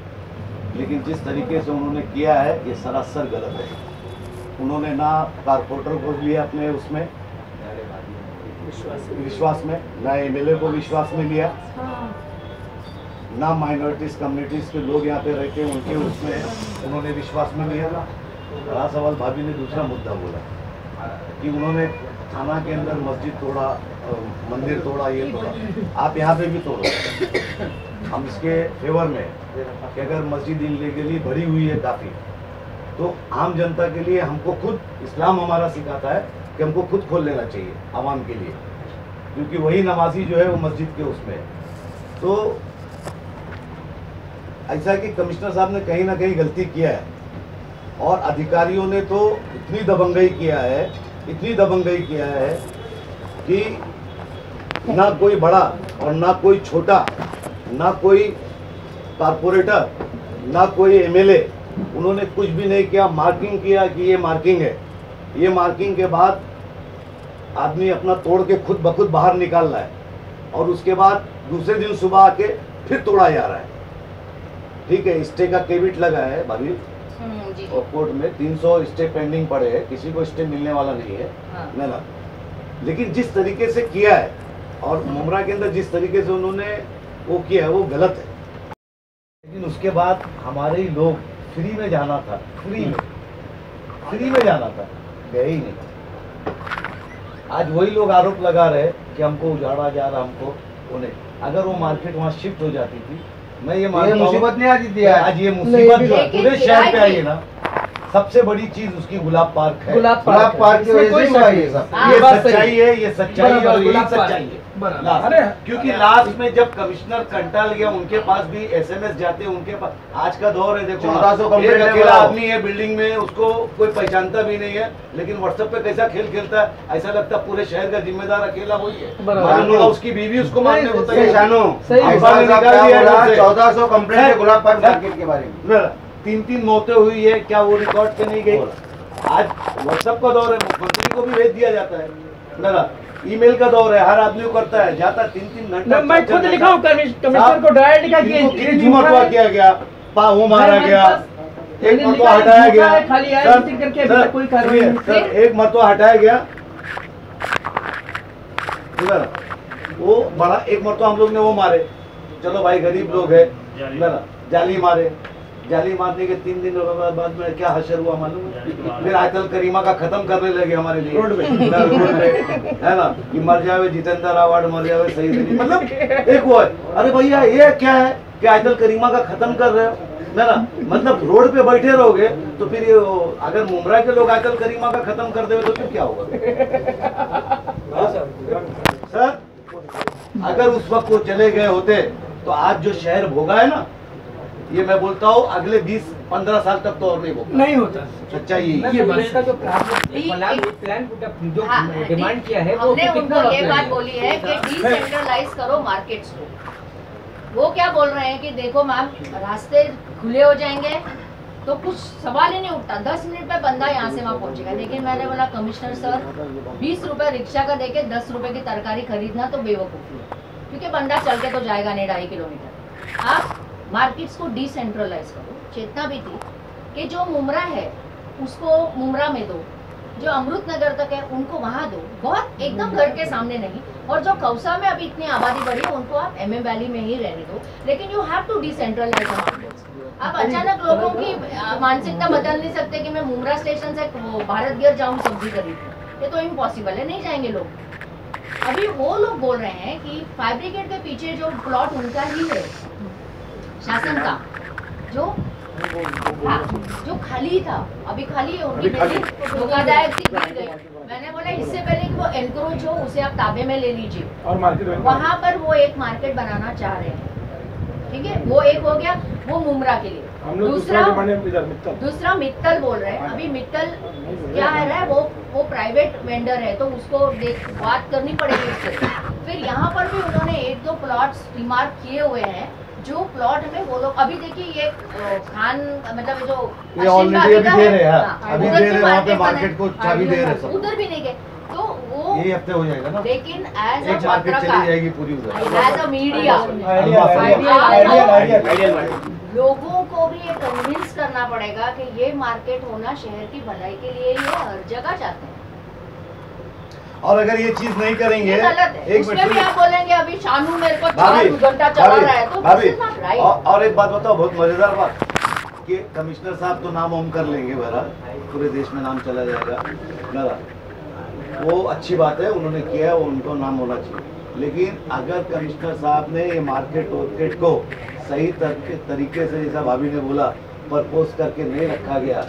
लेकिन जिस तरीके से उन्होंने किया है ये सरासर गलत है। उन्होंने ना कारपोरेटर को लिया अपने उसमें विश्वास में, ना एमएलए को विश्वास में लिया, ना माइनॉरिटीज कम्युनिटीज के लोग यहाँ पे रहते हैं उनके उसमें उन्होंने विश्वास में लिया। बड़ा सवाल भाभी ने दूसरा मुद्दा बोला कि उन्होंने थाना के अंदर मस्जिद तोड़ा, मंदिर तोड़ा, ये तोड़ा। आप यहाँ पे भी तोड़ो, हम इसके फेवर में कि अगर मस्जिद इल्लीगली भरी हुई है काफ़ी, तो आम जनता के लिए हमको खुद इस्लाम हमारा सिखाता है कि हमको खुद खोल लेना चाहिए आवाम के लिए, क्योंकि वही नमाजी जो है वो मस्जिद के उसमें। तो ऐसा कि कमिश्नर साहब ने कहीं ना कहीं गलती किया है, और अधिकारियों ने तो इतनी दबंगई किया है कि ना कोई बड़ा और ना कोई छोटा, ना कोई कारपोरेटर, ना कोई एमएलए, उन्होंने कुछ भी नहीं किया। मार्किंग किया कि ये मार्किंग है, ये मार्किंग के बाद आदमी अपना तोड़ के खुद ब खुद बाहर निकाल रहा है, और उसके बाद दूसरे दिन सुबह आके फिर तोड़ा जा रहा है। ठीक है, स्टे का केविट लगा है भाभी, और कोर्ट में 300 स्टे पेंडिंग पड़े हैं, किसी को स्टे मिलने वाला नहीं है। हाँ। ना, लेकिन जिस तरीके से किया है और मुमरा के अंदर जिस तरीके से उन्होंने वो किया है वो गलत है। लेकिन उसके बाद हमारे ही लोग फ्री में जाना था, फ्री में जाना था, गए ही नहीं। आज वही लोग आरोप लगा रहे कि हमको उजाड़ा जा रहा, हमको उन्हें। अगर वो मार्केट वहाँ शिफ्ट हो जाती थी, मैं ये मुसीबत नहीं आती थी। आज ये मुसीबत जो है पूरे शहर पे आई है ना, सबसे बड़ी चीज उसकी गुलाब पार्क है। गुलाब पार्क की वजह से हुआ ये सब। ये सच्चाई है, ये सच्चाई है और यही सच्चाई है। अरे क्योंकि लास्ट में जब कमिश्नर कंटाल गया, उनके पास भी एसएमएस जाते हैं, उनके पास आज का दौर है, देखो 1400 अकेला आदमी है बिल्डिंग में, उसको कोई पहचानता भी नहीं है, लेकिन व्हाट्सएप पे कैसा खेल खेलता है, ऐसा लगता है पूरे शहर का जिम्मेदार अकेला वही है। मालूम होगा उसकी बीवी उसको मारने को तैयार। 1400 कंप्लेंट है गुलाब पार्क मार्केट के बारे में, 3-3 मौतें हुई है, क्या वो रिकॉर्ड पे नहीं गई? आज व्हाट्सएप का दौर है, मुख्यमंत्री को भी भेज दिया जाता है ना, ईमेल का दौर है, हर आदमी को करता है, जाता 3-3 घंटा। मैं खुद लिखा हूँ कमिश्नर को डायरेक्ट लिखा कि मरतबा किया गया, वो मारा गया, एक मरतबा हटाया गया, कोई कार्रवाई नहीं, एक मरतबा हटाया गया, वो बड़ा एक मरतबा हम लोग ने वो मारे, चलो भाई गरीब लोग है, जाली मारे, जाली मारने के 3 दिन बाद में क्या हशर हुआ मालूम है? फिर आयतल करीमा का खत्म करने लगे हमारे लिए रोड पे है ना, कि मर जावे जितेंद्र अवार्ड, मर जावे सही नहीं, मतलब एक वो है। अरे भैया ये क्या है कि आयतल करीमा का खत्म कर रहे हो, है ना, मतलब रोड पे बैठे रहोगे तो फिर ये अगर मुमरा के लोग आयतल करीमा का खत्म कर देवे तो फिर क्या होगा? सर अगर उस वक्त वो चले गए होते तो आज जो शहर भोगा है ना, ये मैं बोलता हूँ अगले 20-15 साल तक तो और नहीं होगा, नहीं होता। सच्चाई ये इसका जो प्लान जो डिमांड किया है वो हमने उनको ये बात बोली है कि डिसेंट्रलाइज करो मार्केट्स को। वो क्या बोल रहे हैं कि देखो मैम रास्ते खुले हो जाएंगे तो कुछ सवाल ही नहीं उठता, 10 मिनट में बंदा यहाँ से वहाँ पहुँचेगा। लेकिन मैंने बोला कमिश्नर सर 20 रुपए रिक्शा का देके 10 रुपए की तरकारी खरीदना तो बेवकूफ़ी है, क्योंकि बंदा चल के तो जाएगा नहीं 2.5 किलोमीटर। आप मार्केट्स को डिसेंट्रलाइज करो। चेतना भी थी कि जो मुमरा है उसको मुमरा में दो, जो अमृत नगर तक है उनको वहाँ दो, बहुत एकदम घर के सामने नहीं। और जो कौसा में अभी इतनी आबादी बढ़ी है उनको आप MM वैली में ही रहने दो, लेकिन you have to decentralise markets. आप अचानक लोगों की मानसिकता बदल नहीं सकते कि मैं मुमरा स्टेशन से भारत गिर जाऊँ सब्जी खरीदने, ये तो इम्पॉसिबल है, नहीं जाएंगे लोग। अभी वो लोग बोल रहे हैं कि फायर ब्रिगेड के पीछे जो प्लॉट उनका ही है शासन का, जो हाँ, जो खाली था अभी खाली है, उनकी बिल्डिंग धोखादायक थी, गिर गई। मैंने बोला इससे पहले कि वो एनक्रोच हो उसे आप ताबे में ले लीजिए, और मार्केट वहाँ पर वो एक मार्केट बनाना चाह रहे हैं, ठीक है। वो एक हो गया वो मुमरा के लिए। दूसरा मित्तल बोल रहे हैं। अभी मित्तल क्या है वो प्राइवेट वेंडर है तो उसको बात करनी पड़ेगी उससे। फिर यहाँ पर भी उन्होंने 1-2 प्लॉट्स रिमार्क किए हुए हैं, जो प्लॉट में वो लोग अभी देखिए ये खान मतलब जो ये ऑलरेडी अभी दे रहे हैं, अभी दे रहे वहाँ पे मार्केट को चाबी दे रहे सब, उधर भी नहीं गए तो वो यही हफ्ते हो जाएगा ना। लेकिन एज एक मार्केट चली जाएगी पूरी उधर, एज अ मीडिया लोगों को भी ये कन्विंस करना पड़ेगा कि ये मार्केट होना शहर की भलाई के लिए ही है, हर जगह चाहते हैं। और अगर ये चीज नहीं करेंगे एक उसमें भी आप बोलेंगे अभी शानू मेरे को 4 घंटा चला रहा है तो भाभी और एक बात बताओ, बहुत मजेदार बात कि कमिश्नर साहब तो नाम ओम कर लेंगे, बहरहाल पूरे देश में नाम चला जाएगा, वो अच्छी बात है, उन्होंने किया है, वो उनको नाम होना चाहिए। लेकिन अगर कमिश्नर साहब ने ये मार्केट को सही तरीके से, जैसा भाभी ने बोला, परपोज करके नहीं रखा गया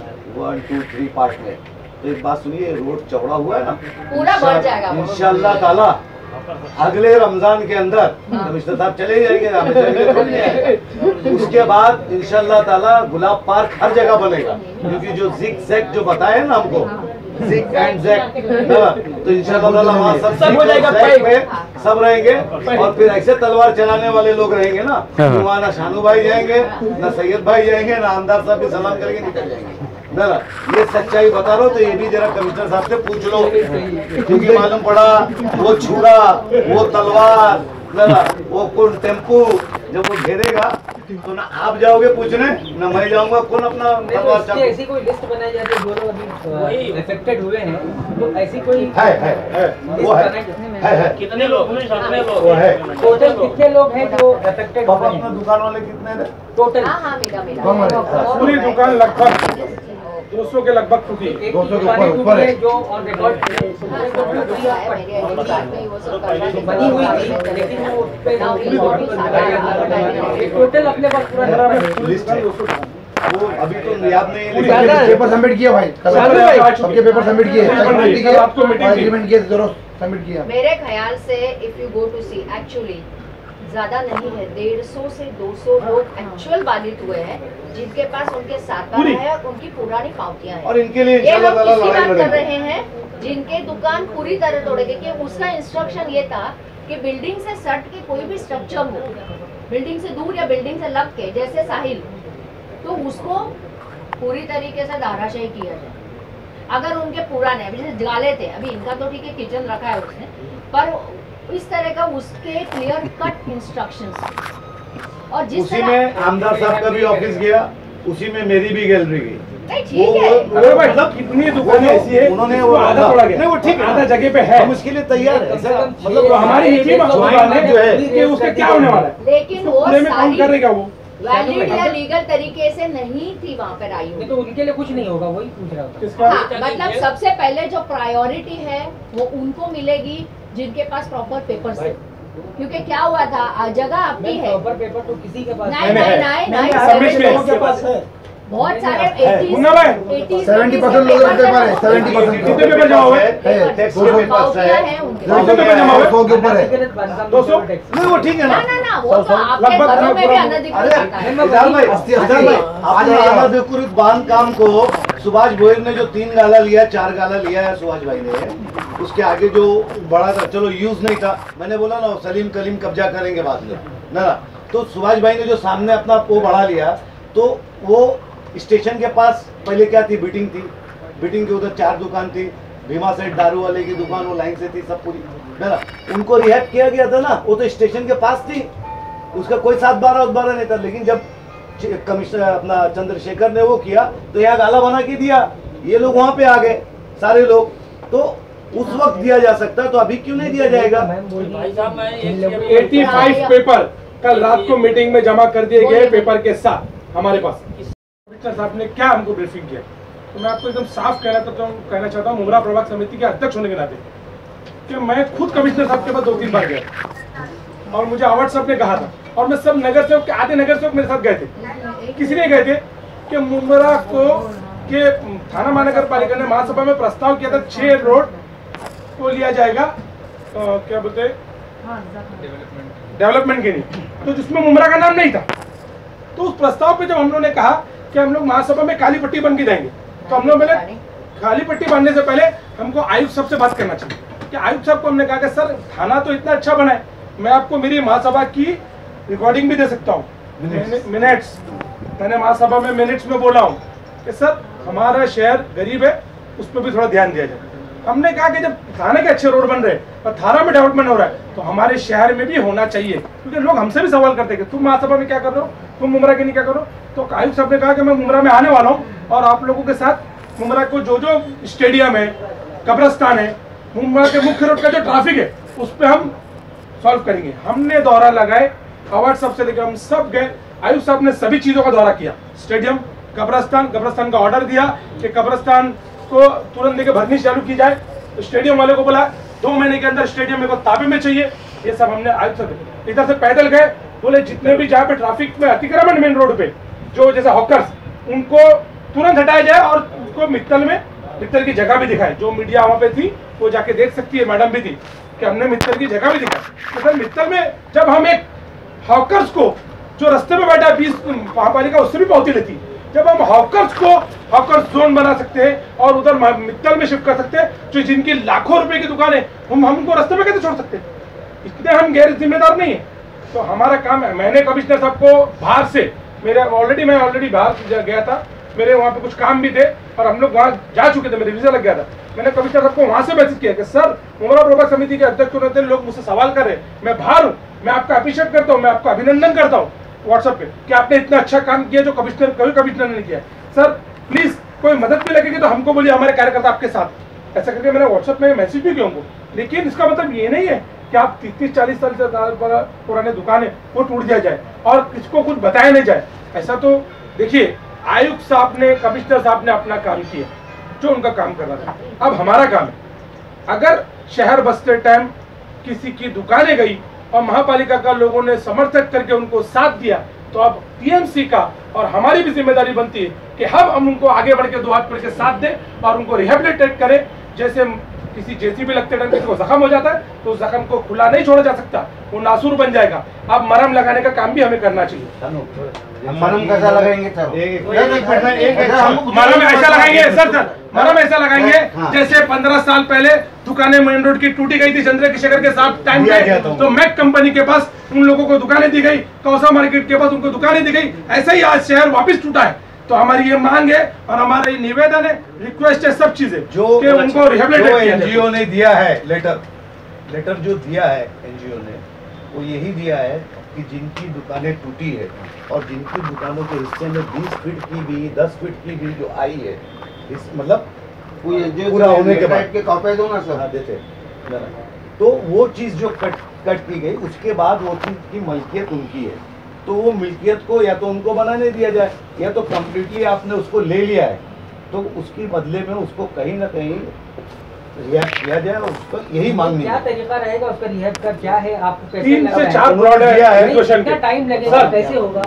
1, 2, 3 पार्ट में, तो एक बात सुनिए, रोड चौड़ा हुआ है ना, पूरा बढ़ जाएगा इंशाल्लाह ताला अगले रमजान के अंदर कमिश्नर साहब चले जाएंगे, उसके बाद इंशाल्लाह ताला गुलाब पार्क हर जगह बनेगा, क्योंकि जो जिग जैग जो बताए ना हमको, जिग एंड जैग, तो इंशाल्लाह ताला वहाँ सब हो जाएगा, सब रहेंगे। और फिर ऐसे तलवार चलाने वाले लोग रहेंगे ना, वहाँ ना शानू भाई जाएंगे, ना सैयद भाई जाएंगे, ना आमदार साहब भी सलाम करेंगे, निकल जाएंगे ना। ये सच्चाई बता रहा हूँ, तो ये भी जरा कमिश्नर साहब से पूछ लो, क्योंकि मालूम पड़ा वो छुरा, वो तलवार, वो कौन टेम्पू जब वो घेरेगा तो ना आप जाओगे पूछने, ना मैं जाऊंगा, कौन अपना तलवार चाकू। ऐसी कोई लिस्ट बनाई जाती है जो लोग अभी अफेक्टेड हुए हैं, तो ऐसी कोई वो है कितने लोग वो है टोटल कितने लोग हैं जो अफेक्टेड हुए अपना दुकान वाले कितने थे टोटल? पूरी दुकान लगभग 200 के लगभग टूटी, 200 के ऊपर है जो ऑन रिकॉर्ड बनी हुई थी, लेकिन वो टोटल अपने पास पूरा लिस्ट है। वो अभी तो याद नहीं है, पेपर सबमिट किया भाई, सबके पेपर सबमिट किए, एग्रीमेंट किए, जरूर सबमिट किया। मेरे ख्याल से if you go to see actually ज्यादा नहीं है, 150 से 200 लोग एक्चुअल बाधित हुए हैं, जिनके पास उनके साथ है, उनकी पुरानी पावतियां हैं, और इनके लिए ये लोग इसी बात कर रहे हैं जिनके दुकान पूरी तरह तोड़ेंगे। कि उसका इंस्ट्रक्शन ये था कि बिल्डिंग से सट के कोई भी स्ट्रक्चर हो, बिल्डिंग से दूर या बिल्डिंग से लग के, जैसे साहिल, तो उसको पूरी तरीके से धाराशाही किया जाए। अगर उनके पुराने अभी जैसे जाले थे, अभी इनका तो ठीक है किचन रखा है उसने, पर इस तरह का उसके क्लियर कट इंस्ट्रक्शंस। और जिस उसी में आमदार साहब का भी ऑफिस गया, उसी में मेरी भी गैलरी गई। मतलब कितनी दुकानें ऐसी है, उन्होंने वो आधा तोड़ा गया, नहीं वो ठीक है, आधा जगह पे है, हम उसके लिए तैयार है, मतलब हमारी दुकान है कि उसका क्या होने वाला है, लेकिन वो कौन करेगा वो वैलिड या लीगल तरीके से नहीं थी वहाँ पर आई नहीं तो उनके लिए कुछ नहीं होगा, वही पूछ रहा था। हाँ, मतलब सबसे पहले जो प्रायोरिटी है वो उनको मिलेगी जिनके पास प्रॉपर पेपर्स है, क्योंकि क्या हुआ था जगह आपकी है, प्रॉपर पेपर तो किसी के पास नहीं, बहुत सारे 70% लोगों के पेपर है, 70% कितने पेपर जमा हुए? टैक्स के पेपर्स है, 200 पेपर जमा हुए, 100 के ऊपर है। 200 नहीं वो ठीक है ना। ना वो तो आपके घरों में भी अनधिकृत अरे आता है। इधर भाई आपने अनधिकृत बांध काम को सुभाष भोयर ने जो 3 गाला लिया, 4 गाला लिया है सुभाष भाई ने, उसके आगे जो बड़ा था, चलो यूज नहीं था, मैंने बोला ना सलीम कलीम कब्जा करेंगे बाद में ना, तो सुभाष भाई ने जो सामने अपना वो बढ़ा लिया, तो वो स्टेशन के पास पहले क्या थी, बीटिंग थी, बीटिंग के उधर 4 दुकान थी, भीमा सेठ दारू वाले की दुकान वो लाइन से थी सब पूरी ना, उनको रिहैब किया गया था ना, वो तो स्टेशन के पास थी, उसका कोई 7-12 नहीं था, लेकिन जब कमिश्नर अपना चंद्रशेखर ने वो किया तो यहाँ गाला बना के दिया, ये लोग वहाँ पे आ गए सारे लोग, तो उस वक्त दिया जा सकता, तो अभी क्यों नहीं दिया जाएगा? 85 पेपर कल रात को मीटिंग में जमा कर दिए गए पेपर के साथ हमारे पास। कमिश्नर साहब ने क्या हमको ब्रीफिंग किया, तो मैं आपको एकदम साफ कहना चाहता हूँ मुमरा प्रभाग समिति के अध्यक्ष होने के नाते कि मैं खुद कमिश्नर साहब के पास 2-3 बार गया और मुझे अवार्ड साहब ने कहा था, और मैं सब नगर सेवक, आधे नगर सेवक मेरे साथ गए थे, किसी ने गए थे कि मुमरा को के थाना महानगर पालिका ने महासभा में प्रस्ताव किया था 6 रोड को लिया जाएगा क्या बोलते डेवलपमेंट के लिए, तो जिसमें मुमरा का नाम नहीं था, तो उस प्रस्ताव पे जब हम लोगों ने कहा कि हम लोग महासभा में काली पट्टी बन के जाएंगे, तो हम लोग बोले काली पट्टी बनने से पहले हमको आयुक्त साहब से बात करना चाहिए, कि आयुक्त साहब को हमने कहा कि सर थाना तो इतना अच्छा बना है, मैं आपको मेरी महासभा की रिकॉर्डिंग भी दे सकता हूँ, मिनट्स, मैंने महासभा में मिनट्स में बोला हूँ कि सर हमारा शहर गरीब है, उस पर भी थोड़ा ध्यान दिया जाए। हमने कहा कि जब थाने के अच्छे रोड बन रहे और थाना में डेवलपमेंट हो रहा है, तो हमारे शहर में भी होना चाहिए, क्योंकि लोग हमसे भी सवाल करते हैं कि तुम महासभा में क्या कर रहे हो, तुम मुमरा के नहीं क्या करो, तो आयुक्त साहब ने कहा कि मैं मुमरा में आने वाला हूँ और आप लोगों के साथ मुमरा को जो स्टेडियम है, कब्रस्तान है, मुमरा के मुख्य रोड का जो ट्रैफिक है, उस पर हम सॉल्व करेंगे। हमने दौरा लगाए, अवार्ड साहब से लेकर हम सब गए, आयुक्त साहब ने सभी चीजों का दौरा किया, स्टेडियम, कब्रस्तान का ऑर्डर दिया कि कब्रस्तान को तुरंत लेकर भरनी चालू की जाए, तो स्टेडियम वाले को बोला 2 महीने के अंदर स्टेडियम मेरे को ताबे में चाहिए, ये सब हमने आयुक्त साहब। इधर से पैदल गए, बोले जितने भी जहाँ पे ट्रैफिक में अतिक्रमण मेन रोड पे जो जैसे हॉकर्स, उनको तुरंत हटाया जाए और उनको मित्तल की जगह भी दिखाए, जो मीडिया वहाँ पे थी वो जाके देख सकती है, मैडम भी थी, कि हमने मित्तल की जगह भी दिखाई। तो सर मित्तल में जब हम एक हॉकर्स को जो रास्ते में बैठा 20 महापालिका उससे भी पावती लेती, जब हम हॉकर्स को हॉकर्स जोन बना सकते हैं और उधर मित्तल में शिफ्ट कर सकते हैं, जो जिनकी लाखों रुपए की दुकान है, हम उनको रास्ते में कैसे छोड़ सकते हैं? इतने हम गैर जिम्मेदार नहीं है। तो हमारा काम है, मैंने कमिश्नर साहब को बाहर से मैं ऑलरेडी बाहर गया था, मेरे वहाँ पे कुछ काम भी थे और हम लोग वहाँ जा चुके थे, मेरे वीजा लग गया था, मैंने कमिश्नर साहब को वहाँ से मैसेज किया कि सर मुमरा प्रभाग समिति के अध्यक्ष होते लोग मुझसे सवाल कर रहे हैं, मैं बाहर हूँ, मैं आपका अप्रिशिएट करता हूँ, मैं आपका अभिनंदन करता हूँ व्हाट्सएप पे कि आपने इतना अच्छा काम किया जो कभी कमिश्नर ने किया। सर प्लीज कोई मदद भी लगेगी तो हमको बोलिए, हमारे कार्यकर्ता आपके साथ, ऐसा करके मैंने व्हाट्सएप में मैसेज भी किया उनको। लेकिन इसका मतलब ये नहीं है कि आप 30-40 साल से पुराने दुकानें वो टूट जाए और किसको कुछ बताया नहीं जाए, ऐसा तो देखिए आयुक्त साहब ने, कमिश्नर साहब ने अपना काम किया जो उनका काम कर रहा था। अब हमारा काम है, अगर शहर बसते टाइम किसी की दुकानें गई और महापालिका का लोगों ने समर्थक करके उनको साथ दिया, तो अब टीएमसी का और हमारी भी जिम्मेदारी बनती है कि हम उनको आगे बढ़ के 2 हाथ पकड़ के साथ दें और उनको रिहेबिलिटेट करें। जैसे किसी जेसीबी लगते टाइम किसी को जख्म हो जाता है तो उस जख्म को खुला नहीं छोड़ा जा सकता, वो नासूर बन जाएगा। अब मरहम लगाने का काम भी हमें करना चाहिए। मरहम कैसा लगाएंगे? मरहम ऐसा लगाएंगे सर, मरहम ऐसा लगाएंगे जैसे 15 साल पहले दुकानें मेन रोड की टूटी गई थी चंद्रशेखर के साथ टाइम पे, तो मैक कंपनी के पास उन लोगों को दुकानें दी गई, कौसा मार्केट के पास उनको दुकानें दी गई, ऐसा ही आज शहर वापस टूटा है। तो हमारी ये मांग है और हमारा ये निवेदन है, रिक्वेस्ट है, सब चीजें जो कि उनको रिहेबिलिटेट किया जाए। एनजीओ ने दिया है लेटर जो दिया है एनजीओ ने, वो यही दिया है कि जिनकी दुकानें टूटी है और जिनकी दुकानों के हिस्से में 20 फीट की भी 10 फीट की भी जो आई है, इस मतलब पूरा होने के बाद कॉपी दो ना सर देते, तो वो चीज जो कट की गई उसके बाद वो चीज की मलकियत उनकी है, तो वो मिल्कियत को या तो उनको बनाने दिया जाए, या तो कम्प्लीटली आपने उसको ले लिया है तो उसके बदले में उसको कहीं ना कहीं रिहैब किया जाए। और उसको यही मांगनी क्या तरीका रहेगा उसका रिहैब का, क्या है आपको कैसे 3 से 4 प्लॉट दिया है, कितना टाइम लगेगा, कैसे होगा?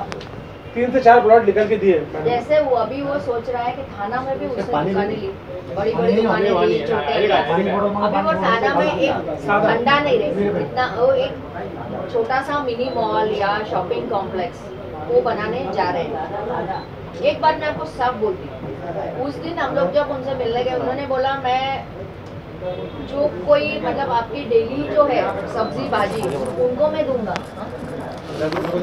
3 से 4 प्लॉट निकल के दिए। जैसे वो अभी वो सोच रहा है कि थाना में भी उसने दुकानें ली, बड़ी बड़ी दुकानें ली, छोटे अभी वो थाना में एक धंधा नहीं रही, इतना वो एक छोटा सा मिनी मॉल या शॉपिंग कॉम्प्लेक्स वो बनाने जा रहे हैं। एक बात मैं आपको सब बोलती हूँ, उस दिन हम लोग जब उनसे मिलने गए उन्होंने बोला मैं जो कोई मतलब आपकी डेली जो है सब्जी भाजी उनको मैं दूंगा,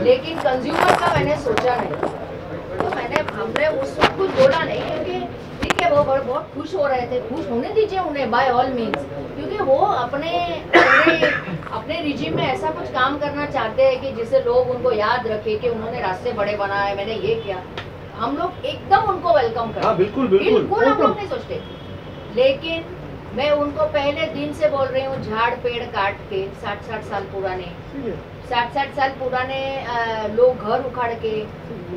लेकिन कंज्यूमर का मैंने सोचा नहीं। तो हमने उस वक्त कुछ बोला नहीं, क्योंकि ठीक है वो बहुत खुश हो रहे थे, खुश होने दीजिए उन्हें बाय ऑल मीन्स, क्योंकि वो अपने रिजीम में ऐसा कुछ काम करना चाहते हैं कि जिससे लोग उनको याद रखे कि उन्होंने रास्ते बड़े बनाए, मैंने ये किया। हम लोग एकदम उनको वेलकम करते, हाँ, बिल्कुल बिल्कुल बिल्कुल हम लोग नहीं सोचते। लेकिन मैं उनको पहले दिन से बोल रही हूँ, झाड़ पेड़ काट के 60-60 साल पुराने 60-60 साल पुराने लोग घर उखाड़ के,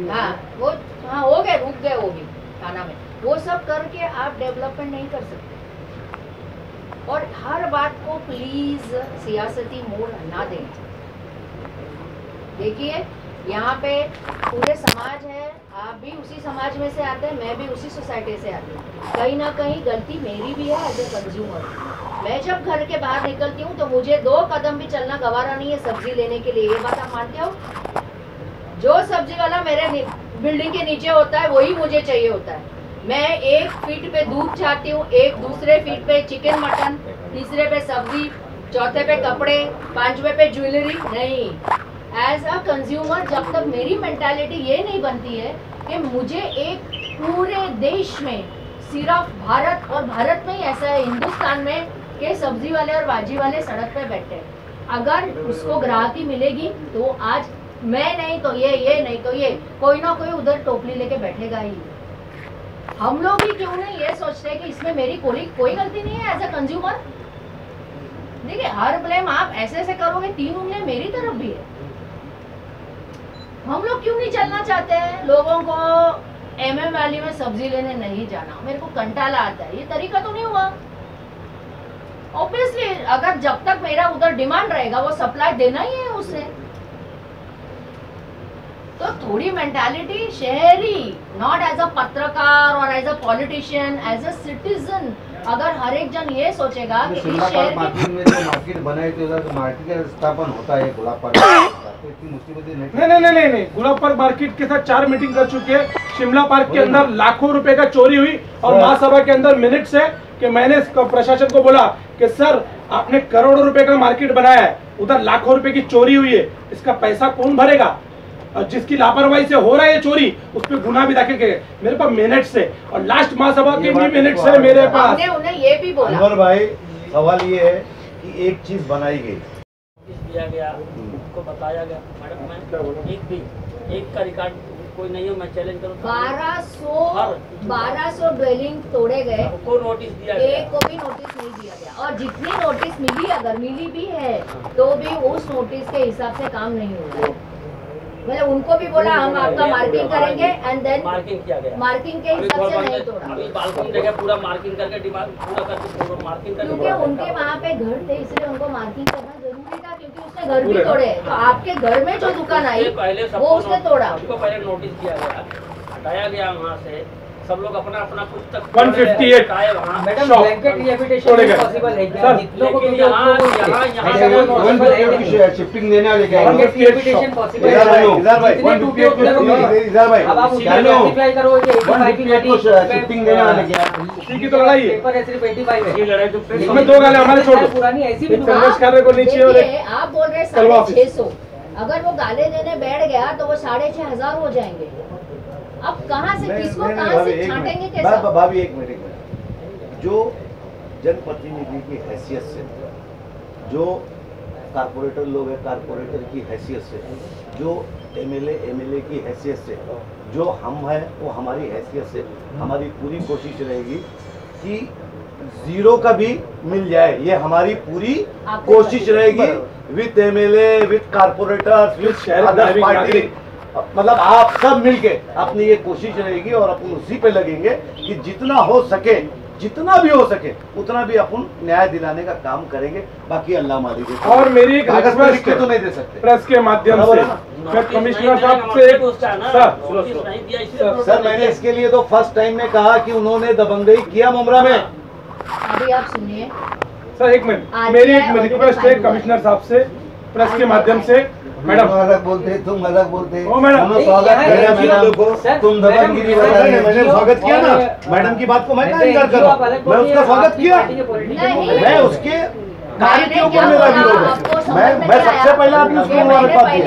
हाँ वो हाँ हो गए, रुक गए वो भी थाना में, वो सब करके आप डेवलपमेंट नहीं कर सकते। और हर बात को प्लीज सियासती मोड़ ना दें। देखिए यहाँ पे पूरे समाज है, आप भी उसी समाज में से आते हैं, मैं भी उसी सोसाइटी से आती हूँ, कहीं ना कहीं गलती मेरी भी है एज ए कंज्यूमर। मैं जब घर के बाहर निकलती हूँ तो मुझे 2 कदम भी चलना गवारा नहीं है सब्जी लेने के लिए, ये बात आप मानते हो? जो सब्जी वाला मेरे बिल्डिंग के नीचे होता है वही मुझे चाहिए होता है। मैं 1 फीट पे दूध चाहती हूँ, 1 दूसरे फीट पे चिकन मटन, तीसरे पे सब्जी, चौथे पे कपड़े, 5वें पे ज्वेलरी नहीं। एज अ कंज्यूमर जब तक मेरी मेंटालिटी ये नहीं बनती है कि मुझे एक पूरे देश में सिर्फ भारत और भारत में ही ऐसा है, हिंदुस्तान में कि सब्जी वाले और भाजी वाले सड़क पे बैठे हैं, अगर उसको ग्राहकी मिलेगी तो आज मैं नहीं तो ये नहीं तो ये, कोई ना कोई उधर टोपली लेके बैठेगा ही। हम लोग ही क्यों नहीं ये सोचते हैं कि इसमें मेरी कोई गलती नहीं है एज अ कंज्यूमर। देखिए हर ब्लेम आप ऐसे ऐसे करोगे, 3 उंगलियां मेरी तरफ भी है। हम लोग क्यों नहीं चलना चाहते हैं लोगों को MM वैली में सब्जी लेने नहीं जाना? मेरे को कंटाला आता है, ये तरीका तो नहीं हुआ। ऑब्वियसली अगर जब तक मेरा उधर डिमांड रहेगा वो सप्लाई देना ही है उससे। तो थोड़ी मेंटालिटी शहरी, नॉट एज अ पत्रकार और as a politician, as a citizen, अगर हर एक जन ये सोचेगा कि इस शहर मार्केट में जो मार्केट बनाए थे उधर मार्केट का स्थापन होता है गुलाब पार्क, इतनी मुसीबतें नहीं, गुलाब पार्क मार्केट के साथ 4 मीटिंग कर चुके हैं। शिमला पार्क के अंदर लाखों रुपए का चोरी हुई और महासभा के अंदर मिनट्स है कि मैंने प्रशासन को बोला कि सर आपने करोड़ों रुपए का मार्केट बनाया है, उधर लाखों रुपए की चोरी हुई है, इसका पैसा कौन भरेगा? और जिसकी लापरवाही से हो रहा है चोरी उस पर गुना भी दाखिल किए। मेरे पास मिनट्स है और लास्ट महासभा के भी मिनट्स है मेरे पास। हमने उन्हें ये भी बोला। अनवर भाई सवाल ये है कि एक चीज बनाई गई, दिया गया, उनको बताया गया, मैडम मैं एक का रिकॉर्ड कोई नहीं हो, मैं चैलेंज करूँ 1200 ड्वेलिंग तोड़े गए, को नोटिस दिया गया, एक को भी नोटिस नहीं दिया गया। और जितनी नोटिस मिली, अगर मिली भी है तो भी उस नोटिस के हिसाब से काम नहीं हुआ। मतलब उनको भी बोला हम आपका मार्किंग करेंगे एंड देन मार्किंग किया गया, मार्किंग के हिसाब से नहीं तोड़ा। अभी बालकनी जगह पूरा मार्किंग करके डिमांड पूरा करके मार्किंग करके, क्योंकि उनके वहाँ पे घर थे इसलिए उनको मार्किंग करना जरूरी था, क्योंकि उसने घर भी तोड़े। तो आपके घर में जो दुकान आई वो उसने तोड़ा, उसको पहले नोटिस दिया गया, हटाया गया वहाँ से। सब लोग अपना अपना कुछ तक 158 मैडम ब्लैंकेट रिहैबिलिटेशन पॉसिबल है क्या? जितनों को भी यहाँ शिफ्टिंग देने वाले क्या रिहैबिलिटेशन पॉसिबल है? इधर भाई अब आप उसको मल्टीप्लाई करोगे, शिफ्टिंग देने वाले क्या? की तो लड़ाई है, पेपर है सिर्फ 85 है, ये लड़ाई तो इसमें 2 गाले हमारे छोड़ो, पुरानी ऐसी भी संघर्ष करने को नीचे और आप बोल रहे 650, अगर वो गाले देने बैठ गया तो वो 6500 हो जाएंगे। अब कहाँ से किसको कहाँ से छांटेंगे कैसे? भाभी एक मिनट, जो जनप्रतिनिधि की हैसियत से, जो कारपोरेटर लोग हैं कारपोरेटर की हैसियत से, जो एमएलए की हैसियत से, जो हम हैं वो हमारी हैसियत से, हमारी पूरी कोशिश रहेगी कि 0 का भी मिल जाए, ये हमारी पूरी कोशिश रहेगी। With MLA, with corporator, with other party, मतलब आप सब मिलके अपनी ये कोशिश रहेगी और अपन उसी पे लगेंगे कि जितना हो सके, जितना भी हो सके उतना भी अपन न्याय दिलाने का काम करेंगे। बाकी अल्लाह मालिक है। और मेरी एक कागज पे लिख रिक्वेस्ट के तो नहीं दे सकते प्रेस के माध्यम से, मैं कमिश्नर साहब से सर मैंने इसके लिए तो फर्स्ट टाइम में कहा कि उन्होंने दबंगई किया मुमरा में। अभी आप सुनिए सर, एक मिनट, मेरी एक रिक्वेस्ट है कमिश्नर साहब से प्रेस के माध्यम से। मैडम अलग बोलते, तुम अलग बोलते। ओ मैडम, स्वागत करें, तुम दबंगगिरी बता रहे, मैंने स्वागत किया ना मैडम की बात को, मैं कहाँ इनकार कर रहा हूँ, मैं उसका स्वागत किया, मैं उसके कार्य के ऊपर मेरा विरोध है। मैं सबसे पहले आपने उसको मुबारकबाद दी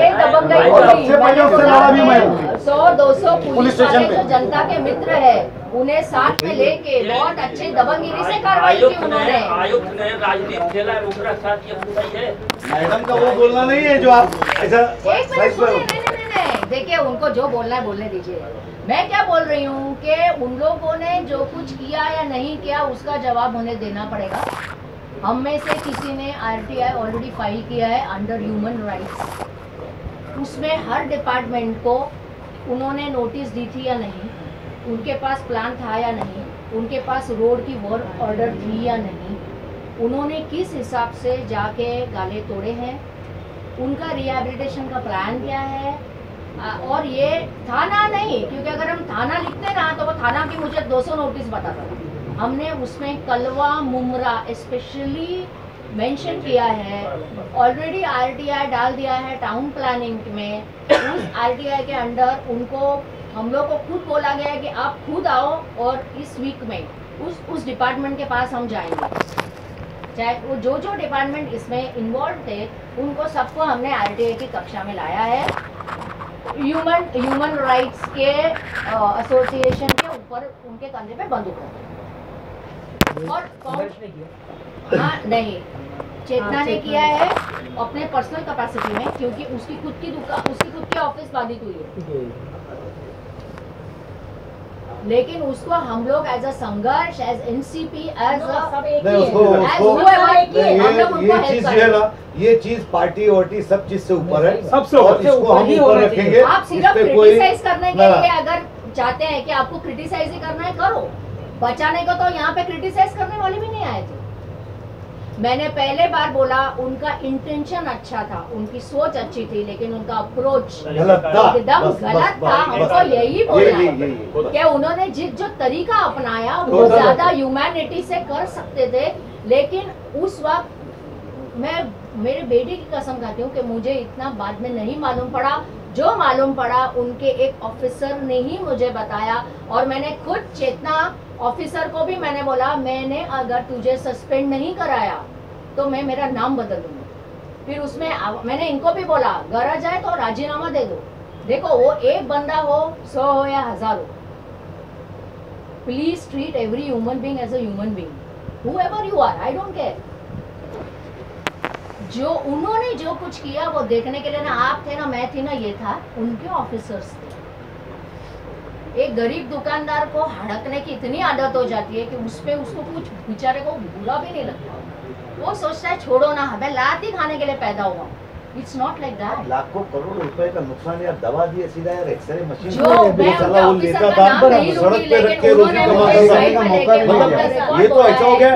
और सबसे पहले उससे लड़ा भी मैं 100-200 पुलिस स्टेशन पे जो जनता के मित्र है उन्हें साथ में लेके बहुत अच्छे दबंगगिरी से कार्रवाई की उन्होंने। आयुक्त ने राजनीति खेला है, उनका साथ ये पूरा ही है। मैडम का वो बोलना नहीं है जो आप ऐसा। एक मिनट सुनिए, नहीं, देखिए उनको जो बोलना है बोलने दीजिए। मैं क्या बोल रही हूँ कि उन लोगों ने जो कुछ किया या नहीं किया उसका जवाब उन्हें देना पड़ेगा। हम में से किसी ने RTI ऑलरेडी फाइल किया है अंडर ह्यूमन राइट्स, उसमें हर डिपार्टमेंट को उन्होंने नोटिस दी थी या नहीं, उनके पास प्लान था या नहीं, उनके पास रोड की वर्क ऑर्डर थी या नहीं, उन्होंने किस हिसाब से जाके गाले तोड़े हैं, उनका रिहैबिलिटेशन का प्लान क्या है। और ये थाना नहीं, क्योंकि अगर हम थाना लिखते ना तो वो थाना की मुझे 200 नोटिस बताता था। हमने उसमें कलवा मुमरा स्पेशली मेंशन किया है, ऑलरेडी RTI डाल दिया है टाउन प्लानिंग में। उस RTI के अंडर उनको हम लोग को खुद बोला गया है कि आप खुद आओ और इस वीक में उस डिपार्टमेंट के पास हम जाएंगे। चाहे वो जो डिपार्टमेंट इसमें इन्वॉल्व थे उनको सबको हमने RTI की कक्षा में लाया है। ह्यूमन राइट्स के एसोसिएशन के ऊपर उनके कंधे पे बंदूक है। और हाँ नहीं, चेतना ने किया है अपने पर्सनल कैपेसिटी में, क्योंकि उसकी खुद की दुकान, उसकी खुद की ऑफिस बाधित हुई है। लेकिन उसको हम लोग एज अ संघर्ष, एज NCP, ये चीज पार्टी वार्टी सब चीज से ऊपर है, सबसे और इसको हम ऊपर रखेंगे। आप सिर्फ क्रिटिसाइज करने के लिए अगर चाहते हैं कि आपको क्रिटिसाइज ही करना है करो, बचाने को तो यहाँ पे क्रिटिसाइज करने वाले भी नहीं आए थे। मैंने पहले बार बोला उनका इंटेंशन अच्छा था, उनकी सोच अच्छी थी, लेकिन उनका अप्रोच एकदम गलत था। हमको यही बोला कि उन्होंने जो तरीका अपनाया वो ज्यादा ह्यूमैनिटी से कर सकते थे। लेकिन उस वक्त मैं मेरे बेटे की कसम खाती हूँ कि मुझे इतना बाद में नहीं मालूम पड़ा। जो मालूम पड़ा उनके एक ऑफिसर ने ही मुझे बताया, और मैंने खुद चेतना ऑफिसर को भी मैंने बोला, मैंने अगर तुझे सस्पेंड नहीं कराया तो मैं मेरा नाम बदल दूंगी। फिर उसमें मैंने इनको भी बोला, गरज है तो राजीनामा दे दो। देखो वो एक बंदा हो, 100 हो या 1000 हो, please treat every human being as a human being, whoever you are, I don't care. जो उन्होंने जो कुछ किया वो देखने के लिए ना आप थे ना मैं थी ना, ये था उनके ऑफिसर्स थे। एक गरीब दुकानदार को हड़कने की इतनी आदत हो जाती है कि उसको कुछ बेचारे को बुरा भी नहीं लगता। वो सोचता है छोड़ो ना, मैं लात ही खाने के लिए पैदा हुआ। It's not like that. लाखों करोड़ रुपए का नुकसान यार, दवा दिए सीधा यार, एक्सरे मशीन जो मैं उनके ऑफिसर का नाम नहीं लूंगी, लेकिन उन्होंने मुझे साइड में लेके ये तो ऐसा हो गया,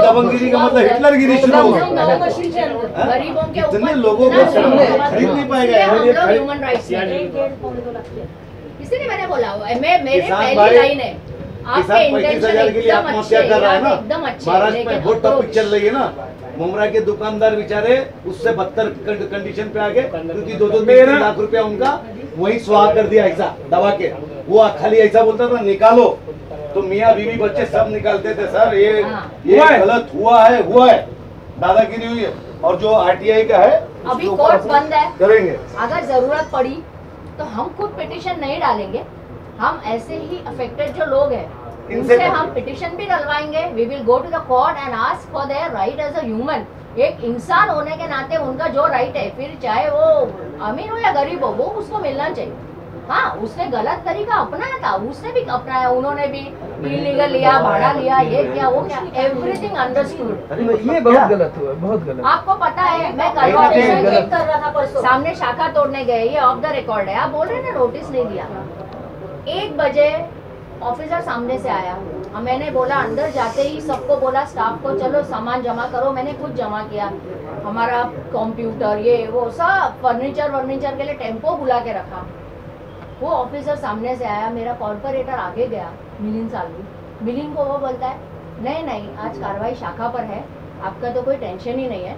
दबंगगिरी का मतलब हिटलरगिरी शुरू हो गया। गरीबों के इतने लोगों को खरीद नहीं पाएगा। ह्यूमन राइट्स इसीलिए मैंने बोला मैं मेरी पहली लाइन है, आपके इंटेंशन एकदम अच्छे हैं, एकदम अच्छे। महाराष्ट्र में बहुत टॉप पिक्चर लगी है ना, मुमरा के दुकानदार बेचारे उससे बदतर कंडीशन पे आ गए, क्योंकि 2-3 लाख रुपया उनका वही स्वाहा कर दिया ऐसा दबा के। वो खाली ऐसा बोलता था निकालो, तो मियाँ बीवी बच्चे सब निकालते थे। सर ये गलत हुआ है, दादागिरी हुई है। और जो RTI का है अभी कोर्ट बंद है, करेंगे। अगर जरूरत पड़ी तो हम खुद पिटीशन नहीं डालेंगे, हम ऐसे ही अफेक्टेड जो लोग हैं उनसे हम पिटीशन भी डलवाएंगे। We will go to the court and ask for their right as a human. एक इंसान होने के नाते उनका जो राइट है, फिर चाहे वो अमीर हो या गरीब हो, वो उसको मिलना चाहिए। हाँ, उसने गलत तरीका अपनाया था, उसने भी अपनाया, उन्होंने भी इलीगल लिया, भाड़ा लिया, ये क्या वो क्या, एवरीथिंग अंडरस्टूड। ये बहुत गलत हुआ, बहुत गलत। आपको पता है मैं चेक कर रहा था परसों, सामने शाखा तोड़ने गए, ये ऑफ द रिकॉर्ड है। आप बोल रहे हैं ना नोटिस नहीं दिया। 1 बजे ऑफिसर सामने से आया, मैंने बोला अंदर जाते ही सबको बोला स्टाफ को चलो सामान जमा करो। मैंने खुद जमा किया, हमारा कंप्यूटर ये वो सब फर्नीचर के लिए टेम्पो बुला के रखा। वो ऑफिसर सामने से आया, मेरा कॉर्पोरेटर आगे गया, मिलिंद सालवी। मिलिंद को वो बोलता है नहीं आज कार्रवाई शाखा पर है, आपका तो कोई टेंशन ही नहीं है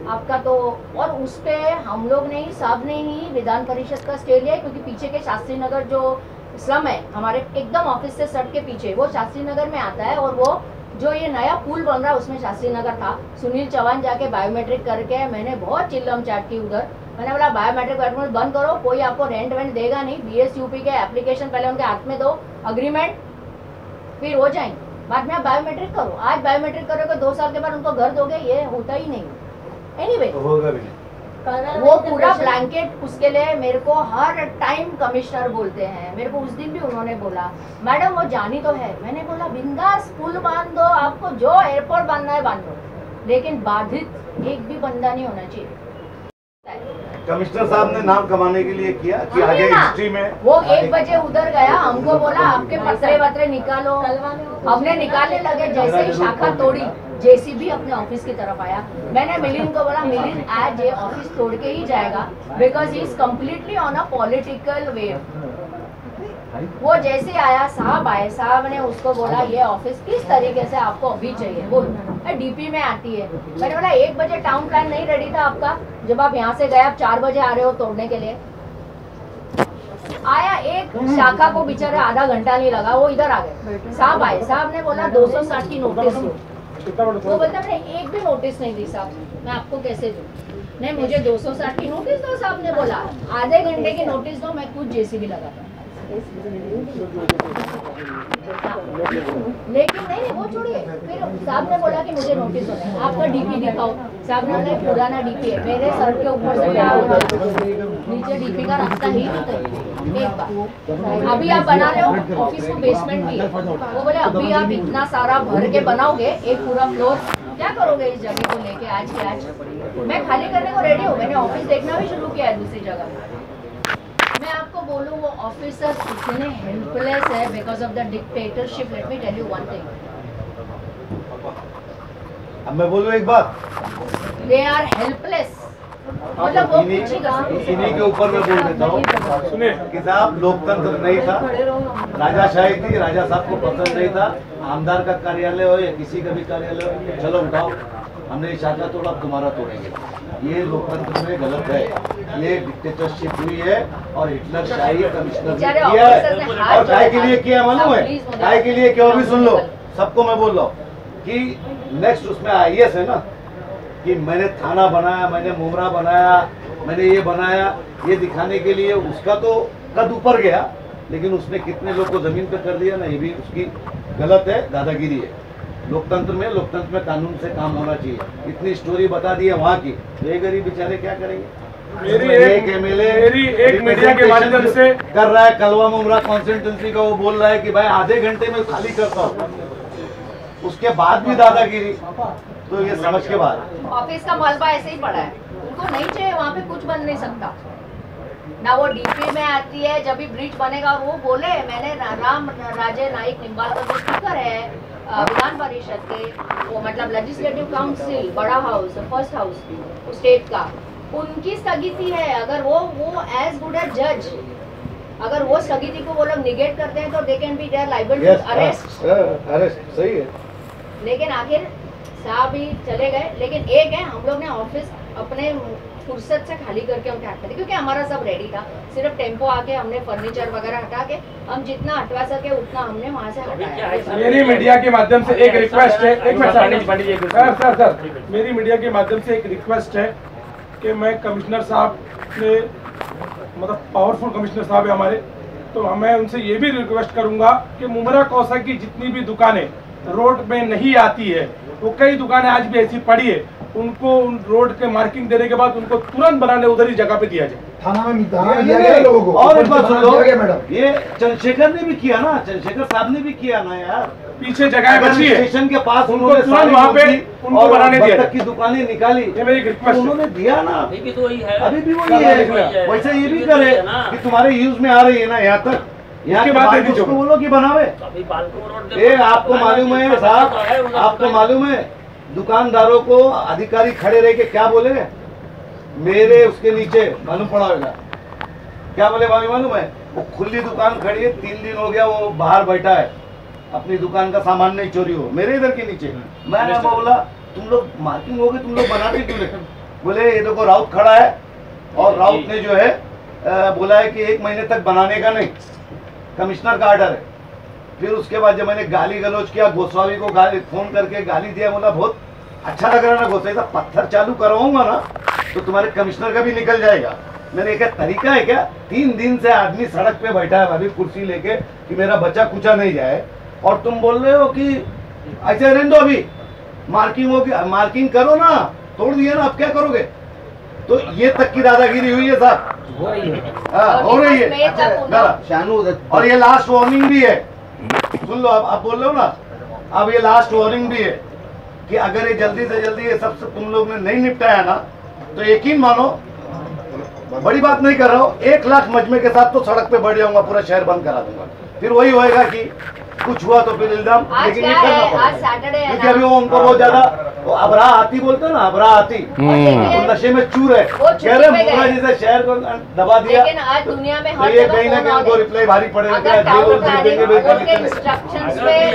आपका तो। और उस पे हम लोग ने ही साहब ने ही विधान परिषद का स्टे लिया, क्योंकि पीछे के शास्त्री नगर जो स्लम है हमारे एकदम ऑफिस से सट के पीछे, वो शास्त्री नगर में आता है। और वो जो ये नया पुल बन रहा है उसमें शास्त्री नगर था। सुनील चौहान जाके बायोमेट्रिक करके, मैंने बहुत चिल्लम चाट की उधर। मैंने बोला बायोमेट्रिक बंद करो, कोई आपको रेंट देगा नहीं। BSUP के एप्लीकेशन पहले उनके हाथ में दो, अग्रीमेंट फिर हो जाएंगे, बाद में आप बायोमेट्रिक करो। आज बायोमेट्रिक करोगे 2 साल के बाद उनको घर दोगे, ये होता ही नहीं। एनीवे होगा भी नहीं। वो पूरा ब्लैंकेट उसके लिए मेरे को हर टाइम कमिश्नर बोलते हैं। मेरे को उस दिन भी उन्होंने बोला मैडम वो जानी तो है। मैंने बोला बिंदास पुल बांध दो, आपको जो एयरपोर्ट बांधना है बांध दो, लेकिन बाधित एक भी बंदा नहीं होना चाहिए। कमिश्नर साहब ने नाम कमाने के लिए किया कि आगे हिस्ट्री में वो 1 बजे उधर गया, हमको बोला आपके पत्रे वत्रे निकालो, हमने निकालने लगे। जैसे ही शाखा तोड़ी, JCB अपने ऑफिस की तरफ आया। मैंने मिलिंद को बोला मिलिंद आज ये ऑफिस तोड़ के ही जाएगा, because he is completely on a political way. वो जैसे आया, साहब आए, साहब ने उसको बोला ये ऑफिस किस तरीके से आपको अभी चाहिए, बोल DP में आती है। मैंने बोला 1 बजे टाउन प्लान नहीं रेडी था आपका, जब आप यहाँ से गए, आप 4 बजे आ रहे हो तोड़ने के लिए। आया एक शाखा को बेचारे आधा घंटा नहीं लगा, वो इधर आ गए। साहब आए, साहब ने बोला 260 की नोटिस दो। वो बोलता मैंने एक भी नोटिस नहीं दी साहब, मैं आपको कैसे दूं? नहीं मुझे 260 की नोटिस दो, साहब ने बोला आधे घंटे की नोटिस दो, मैं खुद JCB लगाता। लेकिन नहीं वो छोड़िए, फिर साहब ने बोला कि मुझे नोटिस होना है, आपका DP दिखाओ। साहब ने बोला पुराना DP है, मेरे सर के ऊपर से क्या होगा, नीचे DP का रास्ता ही नहीं। एक बार अभी आप बना रहे हो ऑफिस को बेसमेंट भी, वो बोले अभी आप इतना सारा भर के बनाओगे एक पूरा फ्लोर, क्या करोगे इस जगह को लेके आज के आज? मैं खाली करने को रेडी हूँ, मैंने ऑफिस देखना भी शुरू किया है दूसरी जगह। मैं आपको बोलूँ वो ऑफिसर्स इतने हेल्पलेस है because of the dictatorship. Let me tell you one thing, अब मैं बोलूँ एक बात, दे आर हेल्पलेस। मतलब वो इन्हीं के ऊपर मैं बोल देता हूँ कि साहब लोकतंत्र नहीं था, राजाशाही थी, राजा साहब को पसंद नहीं था। आमदार का कार्यालय हो या किसी का भी कार्यालय हो, चलो उठाओ, हमने ये शाखा तोड़ा, अब तुम्हारा तोड़ेंगे। ये लोकतंत्र में गलत है, ये डिक्टेटरशिप हुई है और हिटलर शाही कमिश्नर ने किया है। और काय के लिए किया मालूम है? काय के लिए क्यों? भी सुन लो, सबको मैं बोल रहा हूँ कि नेक्स्ट उसमें IAS है ना, कि मैंने थाना बनाया, मैंने मुमरा बनाया, मैंने ये बनाया, ये दिखाने के लिए उसका तो कद ऊपर गया, लेकिन उसने कितने लोग को जमीन पे कर दिया ना, ये भी उसकी गलत है, दादागिरी है। लोकतंत्र में कानून से काम होना चाहिए। इतनी स्टोरी बता दी है वहाँ की, तो ये गरीब बेचारे क्या करेंगे? मेरी एक मीडिया के माध्यम से कर रहा है, कलवा मुमरा कॉन्स्टिट्यूंसी का, वो बोल रहा है कि भाई आधे घंटे में खाली करता हूँ, उसके बाद भी दादागिरी। तो ये समझ के बाद ऑफिस का मलबा ऐसे ही पड़ा है, उनको नहीं चाहिए, वहाँ पे कुछ बन नहीं सकता ना। वो DP में आती है जब भी ब्रिज बनेगा, और वो बोले मैंने राम राजे नाइक निम्बालकर जो स्पीकर है विधान परिषद के, वो मतलब लेजिस्लेटिव काउंसिल, बड़ा हाउस, फर्स्ट हाउस स्टेट का, उनकी स्थगिति है। अगर वो एज गुड एज जज, अगर वो स्थगिति को वो लोग निगेट करते हैं तो they can be there liable to arrest. सही है, लेकिन आखिर साहब ही चले गए। लेकिन एक है, हम लोग ने ऑफिस अपने फुर्सत से खाली करके हम हटा थे, क्योंकि हमारा सब रेडी था। सिर्फ टेम्पो आके हमने फर्नीचर वगैरह हटा के, हम जितना हटवा सके उतना हमने वहाँ से हटाया। मेरी मीडिया के माध्यम से एक रिक्वेस्ट है, एक मिनट सर, मेरी मीडिया के माध्यम से एक रिक्वेस्ट है कि मैं कमिश्नर साहब ने, मतलब पावरफुल कमिश्नर साहब है हमारे, तो मैं उनसे ये भी रिक्वेस्ट करूंगा कि मुमरा कौसा की जितनी भी दुकानें रोड में नहीं आती है, वो कई दुकानें आज भी ऐसी पड़ी है, उनको उन रोड के मार्किंग देने के बाद उनको तुरंत बनाने उधर ही जगह पे दिया जाए। थाना में दिया गया लोगों को। और एक बात सुन लो, मैडम ये चंद्रशेखर ने भी किया ना, चंद्रशेखर साहब ने भी किया ना यार। पीछे जगह बची है स्टेशन के पास उनको उन्होंने तुरंत वहाँ पे उनको बनाने दिया तक की दुकानें निकाली, ये मेरी रिक्वेस्ट उन्होंने दिया ना। अभी भी तो वही है, अभी भी वही है। वैसे ये भी करे कि तुम्हारे यूज में आ रही है ना यहाँ तक, यहाँ के बाद उसको बोलो कि बनावे। ये आपको मालूम है साहब, आपको मालूम है दुकानदारों को अधिकारी खड़े रह के क्या बोले, मेरे उसके नीचे मालूम पड़ा होगा क्या बोले भाभी मालूम है? वो खुली दुकान खड़ी है, 3 दिन हो गया वो बाहर बैठा है, अपनी दुकान का सामान नहीं चोरी हो, मेरे इधर के नीचे। मैंने बोला तुम लोग मार्किंग होगी, तुम लोग बनाते क्यों नहीं? बोले ये देखो राउत खड़ा है और राउत ने जो है बोला है कि 1 महीने तक बनाने का नहीं, कमिश्नर का ऑर्डर है। फिर उसके बाद जब मैंने गाली गलौज किया, गोस्वामी को गाली फोन करके गाली दिया, बोला बहुत अच्छा लग रहा ना गोस्वामी साहब, पत्थर चालू करवाऊंगा ना तो तुम्हारे कमिश्नर का भी निकल जाएगा। मैंने कहा तरीका है क्या? 3 दिन से आदमी सड़क पे बैठा है अभी कुर्सी लेके कि मेरा बच्चा कुचा नहीं जाए, और तुम बोल रहे हो कि ऐसे रहने दो, अभी मार्किंग होगी, मार्किंग करो ना, तोड़ दिया ना, अब क्या करोगे? तो ये तक की दादागिरी हुई है साहब, हो रही है शानू। और ये लास्ट वार्निंग भी है, सुन लो आप बोल रहे हो ना, अब ये लास्ट वार्निंग भी है कि अगर ये जल्दी से जल्दी ये सब तुम लोग ने नहीं निपटाया ना तो यकीन मानो, बड़ी बात नहीं कर रहा हूँ, 1 लाख मजमे के साथ तो सड़क पे बढ़ जाऊंगा, पूरा शहर बंद करा दूंगा। फिर वही होएगा कि कुछ हुआ तो फिर इल्जाम, लेकिन ये करना पड़ेगा क्योंकि अभी वो उनको बहुत ज्यादा अबरा आती बोलते हैं ना, अबरा आती नशे में चूर है, कह रहे मुन्ना जैसे शहर को दबा दिया। लेकिन आज दुनिया में तो ये कहीं ना कहीं उनको रिप्लाई भारी पड़ेगा,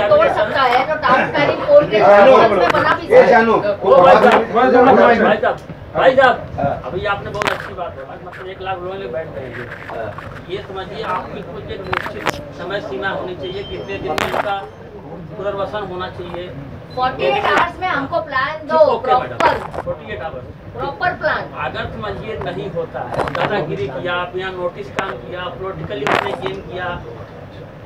तोड़ सकता है तो टाउन प्लानिंग पोल के बना भी भाई साहब अभी आपने बहुत अच्छी बात है, मतलब 1 लाख लोग बैठ गए हैं, ये समझिए आपकी कुछ एक निश्चित समय सीमा होनी चाहिए, कितने दिन में इसका पुनर्वसन होना चाहिए। 48 आवर्स में हमको प्लान दो, प्रॉपर 48 आवर्स प्रॉपर प्लान। अगर समझिए नहीं होता है, दादागिरी किया, आप यहाँ नोटिस काम किया, पॉलिटिकली उसने गेम किया,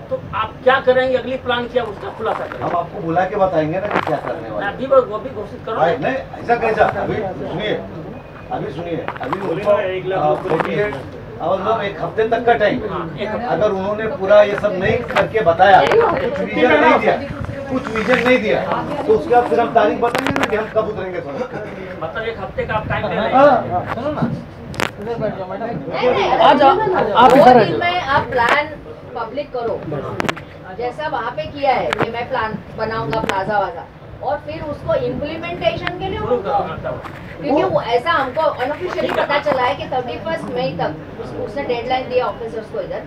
तो आप क्या करेंगे? अगली प्लान किया उसका खुलासा करें। हम आपको बुला के बताएंगे ना कि क्या करने वाले। अभी वो भी घोषित करो नहीं, ऐसा कैसा? अभी सुनिए, अभी उनको 48 और लोग 1 हफ्ते तक का टाइम, अगर उन्होंने पूरा ये सब नहीं करके बताया, कुछ विजन नहीं दिया तो उसके बाद फिर हम तारीख बताएंगे ना कि हम कब उतरेंगे सड़क। मतलब 1 हफ्ते का आप टाइम दे रहे हैं। सुनो ना, आप प्लान पब्लिक करो, जैसा वहाँ पे किया है कि मैं प्लान बनाऊंगा प्लाजा वाजा, और फिर उसको इम्प्लीमेंटेशन के लिए क्योंकि वो ऐसा हमको अनऑफिशियली पता चला है कि 31 मई तक उसने डेडलाइन दिया ऑफिसर्स को, इधर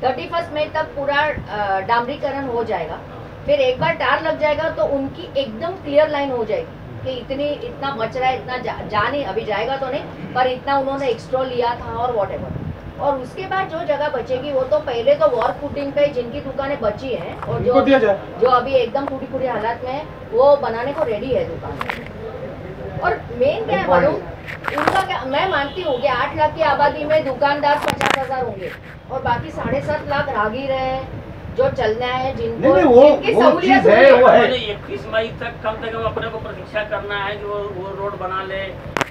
31 मई तक पूरा डामरीकरण हो जाएगा। फिर एक बार टार लग जाएगा तो उनकी एकदम क्लियर लाइन हो जाएगी कि इतना बच रहा है, इतना जा नहीं, अभी जाएगा तो नहीं पर इतना उन्होंने एक्स्ट्रा लिया था और वॉटेवर। और उसके बाद जो जगह बचेगी वो तो पहले तो वॉर फुटिंग पे जिनकी दुकानें बची हैं और जो अभी एकदम टूटी हालत में है वो बनाने को रेडी है दुकान। और मेन क्या है मालूम, उनका क्या, मैं मानती हूँ कि 8 लाख की आबादी में दुकानदार 50,000 होंगे और बाकी 7.5 लाख राहगीर है जो चलना है, जिनको जिनकी सहूलियत है। वो है 21 मई तक कम से कम अपने को प्रतीक्षा करना है कि वो रोड बना ले,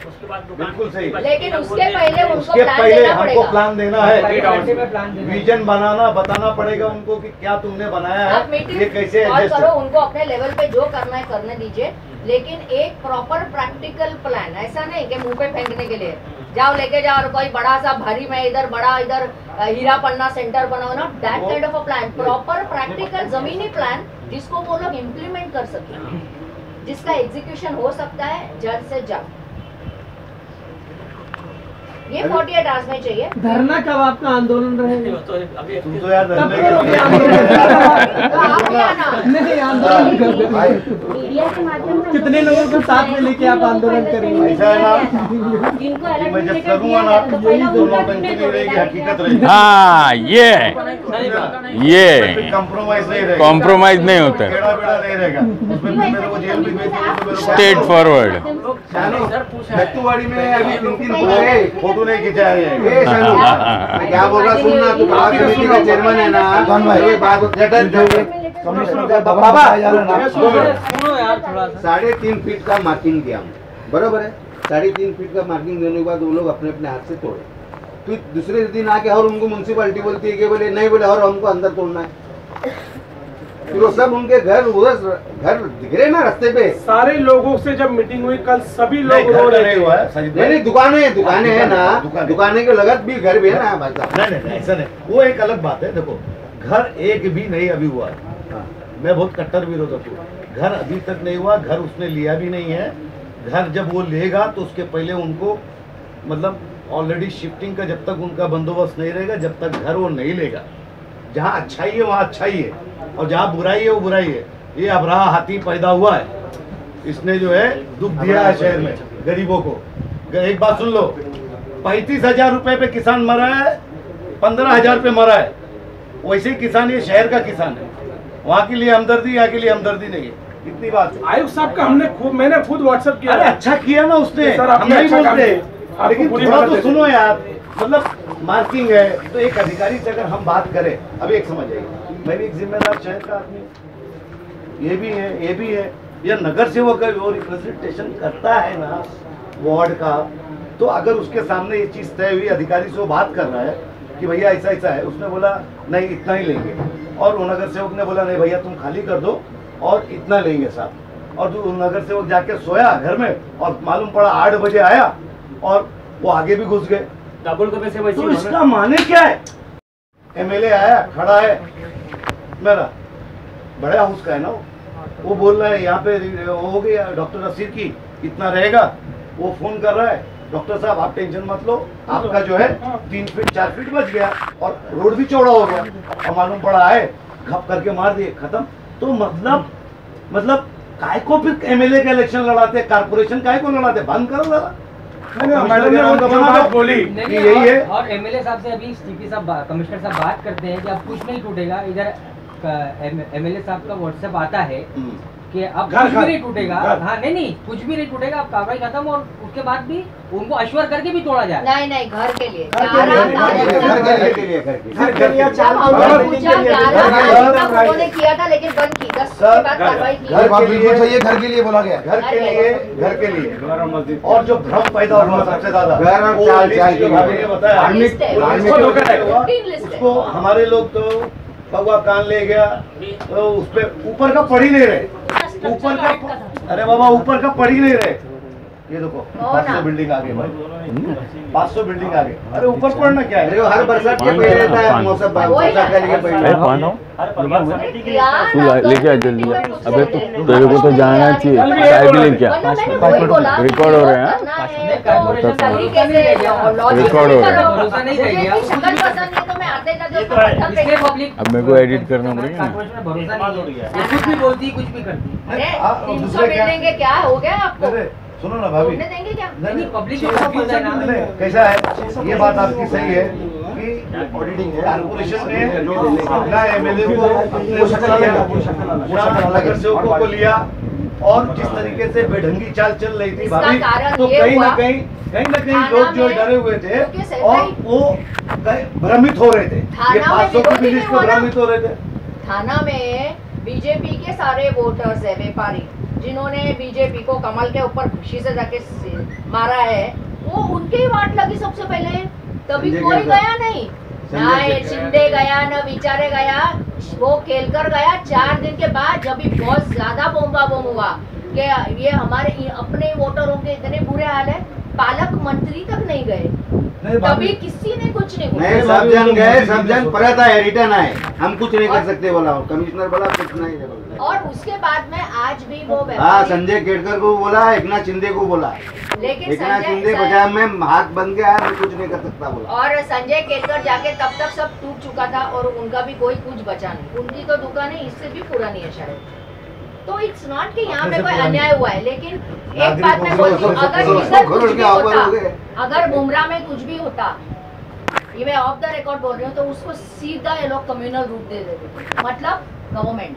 उसके बाद बिल्कुल सही, लेकिन उसके पहले हमको प्लान देना है, विजन बनाना, बताना पड़ेगा उनको कि क्या तुमने बनाया है, ये कैसे एडजस्ट करो, उनको अपने लेवल पे जो करना है करने दीजिए, लेकिन एक प्रॉपर प्रैक्टिकल प्लान, ऐसा नहीं कि मुंह पे फेंकने के लिए जाओ लेके जाओ और कोई बड़ा सा भारी में इधर हीरा पन्ना सेंटर बनाओ ना, that kind of a plan, proper practical जमीनी प्लान जिसको वो लोग इम्प्लीमेंट कर सके, जिसका एग्जीक्यूशन हो सकता है जल्द से जल्द। ये 48 आवर्स में चाहिए। धरना कब आपका आंदोलन रहेगा? तुम तो यार नहीं, आंदोलन कितने लोगों को साथ में लेके आप आंदोलन करेंगे? ऐसा है ना, मैं जब करूँगा ना तो नौटंकी नहीं रहेगी, हकीकत रहेगी। हाँ, ये कॉम्प्रोमाइज नहीं रहेगा, कॉम्प्रोमाइज नहीं होता, बेड़ा नहीं रहेगा, उसमें मेरे को जेल भी भेज देंगे, स्ट्रेट फॉरवर्ड। लट्टूवाड़ी में अभी 3 फोटो नहीं खिंचाया है। मैं क्या बोल रहा, सुनना, तू ब्लॉक कमेटी का चेयरमैन है ना, भाई बात कमिश्नर का बाबा 3.5 फीट का मार्किंग किया, बराबर है, 3.5 फीट का मार्किंग देने के बाद वो लोग अपने अपने हाथ से तोड़े, तो दूसरे दिन आके और उनको म्यूनसिपालिटी बोलती है कि बोले नहीं, बोले और हमको अंदर तोड़ना है। फिर वो सब उनके घर उधर घर दिख रहे ना रास्ते पे। सारे लोगों से जब मीटिंग हुई कल सभी लोग रो रहे थे। नहीं, दुकानें है ना, दुकानें के लगत भी घर भी है ना भाई साहब। नहीं ऐसा नहीं, वो एक अलग बात है। देखो घर एक भी नहीं अभी हुआ है, मैं बहुत कट्टर विरोधक हूँ। घर अभी तक नहीं हुआ, घर उसने लिया भी नहीं है। घर जब वो लेगा तो उसके पहले उनको मतलब ऑलरेडी शिफ्टिंग का जब तक उनका बंदोबस्त नहीं रहेगा, जब तक घर वो नहीं लेगा। जहाँ अच्छाई है वहाँ अच्छाई है, और जहाँ बुराई है वो बुराई है। ये अबराहा हाथी पैदा हुआ है, इसने जो है दुख दिया है शहर में गरीबों को। एक बात सुन लो, 35,000 रुपए पे किसान मरा है, 15,000 पे मरा है। वैसे ही किसान ये शहर का किसान है, वहाँ के लिए हमदर्दी, यहाँ के लिए हमदर्दी नहीं है। इतनी बात है। आयुक्त साहब का मैंने खुद व्हाट्सएप किया। अरे अच्छा किया ना उसने, सर हम नहीं बोलते, लेकिन पूरी थोड़ा बात तो है। सुनो यार। मतलब मार्किंग है तो एक अधिकारी से अगर हम बात करें, अभी एक समझ आइए, मैं भी एक जिम्मेदार शहर का आदमी हूँ, ये भी है, या नगर सेवक है, वो रिप्रेजेंटेशन करता है ना वार्ड का, तो अगर उसके सामने ये चीज तय हुई, अधिकारी से वो बात कर रहा है कि भैया ऐसा ऐसा है, उसने बोला नहीं इतना ही लेंगे, और वो नगर सेवक ने बोला नहीं भैया तुम खाली कर दो और इतना लेंगे साहब, और जो नगर सेवक जाके सोया घर में और मालूम पड़ा 8 बजे आया और वो आगे भी घुस गए, डबल के पैसे वैसे तो इसका माने क्या है? एमएलए आया खड़ा है मेरा, बड़े हाउस का है ना, वो बोल रहा है यहाँ पे हो गया डॉक्टर रसीद की इतना रहेगा, वो फोन कर रहा है डॉक्टर साहब आप टेंशन मत लो, आपका जो है 3 फीट 4 फीट बच गया और रोड भी चौड़ा हो गया, और मालूम पड़ा है घप करके मार दिए, खत्म। तो मतलब काय को फिर एमएलए का इलेक्शन लड़ाते, कारपोरेशन काय को लड़ाते, बंद करो जरा। मैडम ने वो बात बोली कि यही है। और एमएलए साहब से अभी सीपी साहब कमिश्नर साहब बात करते हैं कि अब कुछ नहीं टूटेगा, इधर एमएलए साहब का व्हाट्सएप आता है कि अब कुछ भी नहीं टूटेगा। हाँ नहीं कुछ भी नहीं टूटेगा, अब कार्रवाई खत्म, और उसके बाद भी उनको अश्वर करके भी तोड़ा जाए। नहीं घर के लिए उन्होंने किया था लेकिन बंद की, 10 के बाद कार्रवाई की। घर के लिए बोला गया, घर के लिए। और जो भ्रम पैदा हुआ सबसे ज्यादा घर और उसको हमारे लोग तो भगवा कान ले गया, तो उस पे ऊपर का पढ़ ही नहीं रहे, ऊपर का, अरे बाबा ऊपर का पढ़ ही नहीं रहे। ये देखो 500 बिल्डिंग आगे भाई, 500 बिल्डिंग आगे, अरे ऊपर पढ़ना क्या है? हर बरसात के पहले रहता है मौसम, बरसात का तू लेके आ जल्दी, अबे तो तेरे को तो जाना चाहिए, चाय भी लेके आ, रिकॉर्ड हो रहे हैं, रिकॉर्ड हो रहे हैं। अब मेरे को एडिट करना पड़ेगा ना। कुछ भी बोलती कुछ भी करती। अरे 300 बिल्डिंग क्या हो गया आपको? सुनो ना भाभी, देंगे क्या? नहीं पब्लिक कैसा है, ये बात आपकी सही है कि कारपोरेशन ने अपना एमएलए को नगर सेवकों को लिया, और जिस तरीके से बेढंगी चाल चल रही थी भाभी, तो कहीं ना कहीं लोग जो डरे हुए थे और वो भ्रमित हो रहे थे, ये 500 की भी लिस्ट पे भ्रमित हो रहे थे। थाना में बीजेपी के सारे वोटर्स है, व्यापारी जिन्होंने बीजेपी को कमल के ऊपर खुशी से जाके मारा है, वो उनके ही वाट लगी सबसे पहले, तभी कोई गया नहीं, ना शिंदे गया ना विचारे गया, वो खेलकर गया। 4 दिन के बाद जब भी बहुत ज्यादा बोम्बा बोम हुआ कि ये हमारे अपने वोटरों के इतने बुरे हाल है, पालक मंत्री तक नहीं गए, तभी किसी ने कुछ नहीं बोला। नहीं सब जन गए, सब जन परत आए, रिटर्न आए, हम कुछ नहीं कर सकते बोला, कमिश्नर बोला कुछ नहीं बोला। और उसके बाद में आज भी वो हाँ संजय केड़कर को बोला, एकनाथ शिंदे को बोला, लेकिन एकनाथ शिंदे पंजाब में हाथ बन गया है, कुछ नहीं कर सकता बोला। और संजय केड़कर जाके तब तक सब टूट चुका था और उनका भी कोई कुछ बचा नहीं, उनकी तो दुकान है इससे भी पुरानी है शायद। तो इट्स नॉट कि यहाँ पे कोई अन्याय हुआ है, लेकिन एक बात मैं बोलती हूँ, अगर इधर कुछ भी होता, अगर बुमराह में कुछ भी होता, ये मैं ऑफ द रिकॉर्ड बोल रही हूँ, तो उसको सीधा ये लोग कम्युनल रूप दे देते, मतलब गवर्नमेंट।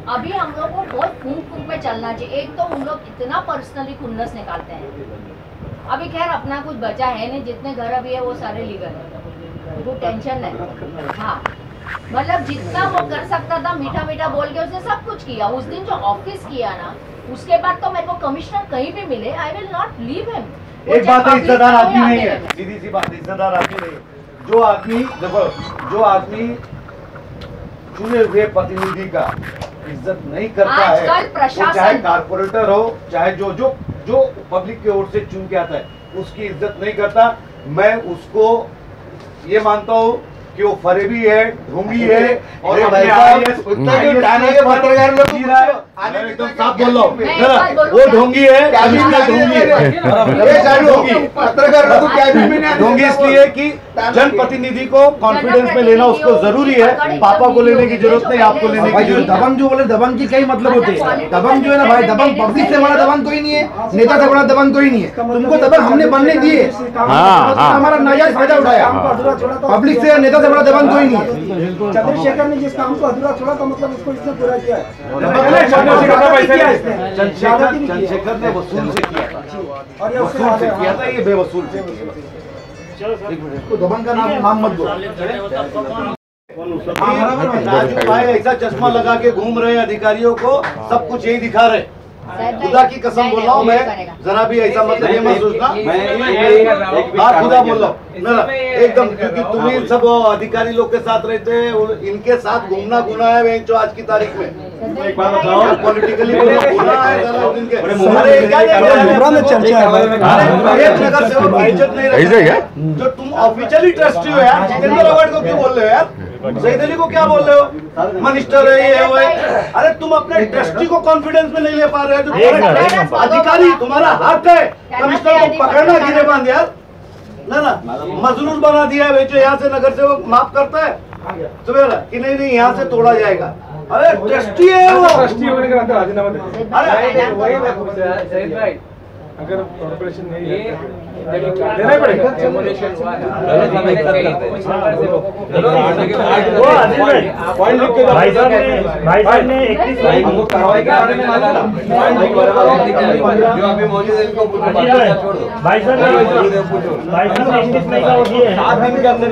अभी हम लोग को बहुत फूंक में चलना चाहिए। एक तो हम लोग इतना पर्सनली खुन्नस निकालते हैं, अभी खैर अपना कुछ बचा है नहीं, जितने घर अभी है वो सारे लीगल है, वो टेंशन नहीं। हाँ मतलब जितना वो कर सकता था मीठा मीठा बोल के उसने सब कुछ किया। उस दिन जो ऑफिस किया ना, उसके बाद तो मेरे को कमिश्नर कहीं भी मिले, I will not leave him. एक बात है, इज्जतदार आदमी नहीं है, सीधी सी बात, इज्जतदार आदमी नहीं है। जो आदमी देखो, जो आदमी चुने हुए प्रतिनिधि का इज्जत नहीं करता है, वो चाहे कारपोरेटर हो, चाहे जो जो जो पब्लिक की ओर से चुन के आता है, उसकी इज्जत नहीं करता। मैं उसको ये मानता हूँ कि वो फरेबी है, ढोंगी है, और एकदम साफ बोल रहा हूँ, वो ढोंगी है, ढोंगी इसलिए कि जनप्रतिनिधि को कॉन्फिडेंस में लेना उसको जरूरी है। पापा को लेने की जरूरत नहीं, आपको लेने की जरूरत। दबंग जो बोले, दबंग की कई मतलब होते हैं। दबंग जो है ना भाई, दबंग पब्लिक से बड़ा दबंग कोई नहीं है, नेता से बड़ा दबंग कोई नहीं है। तुमको दबंग हमने बनने दिए, हमारा नाजायज फायदा उठाया। पब्लिक से नेता से बड़ा दबंग कोई नहीं है। चंद्रशेखर ने जिस काम को अधूरा छोड़ा तो मतलब उसको इसने पूरा किया है। चंद्रशेखर ने वसूल से किया था, और ये वसूल से किया था, ये बेवसूल से किया था। तो दबंग का नाम मत दो। राजू भाई ऐसा चश्मा लगा के घूम रहे अधिकारियों को, सब कुछ यही दिखा रहे। खुदा की कसम बोल रहा हूँ मैं, जरा भी ऐसा मतलब ये मत सोचना, मैं खुदा बोल रहा हूँ एकदम, क्योंकि तुम ही सब अधिकारी लोग के साथ रहते हैं, इनके साथ घूमना गुना है जो आज की तारीख में। एक बात बताओ, पॉलिटिकली गुना है, नगर सेवक इज्जत नहीं रखते। जो तुम ऑफिशियली ट्रस्टी हो यार, जितेंद्र अवार्ड को क्यों बोल रहे हो यार? सईद अली को क्या बोल रहे हो? मिनिस्टर है, ये वो है। अरे तुम अपने ट्रस्टी को कॉन्फिडेंस में नहीं ले पा रहे हो। जो अधिकारी तुम्हारा हक है कमिश्नर को पकड़ना, गिरे बांध यार ना मजलूल बना दिया है। जो यहाँ से नगर सेवक माफ करता है सुबह कि नहीं यहाँ से तोड़ा जाएगा। अरे ट्रस्टी है वो, ट्रस्टी होने का राजीनामा दे। अरे वही मैं पूछ रहा सईद भाई, अगर कॉर्पोरेशन नहीं है देना पड़ेगा। भाई साहब ने 31 कार्रवाई कराने में आना ना, जो अभी मौजूद है इनको भाई साहब ने 31 मई का हो गया है। 7 दिन के अंदर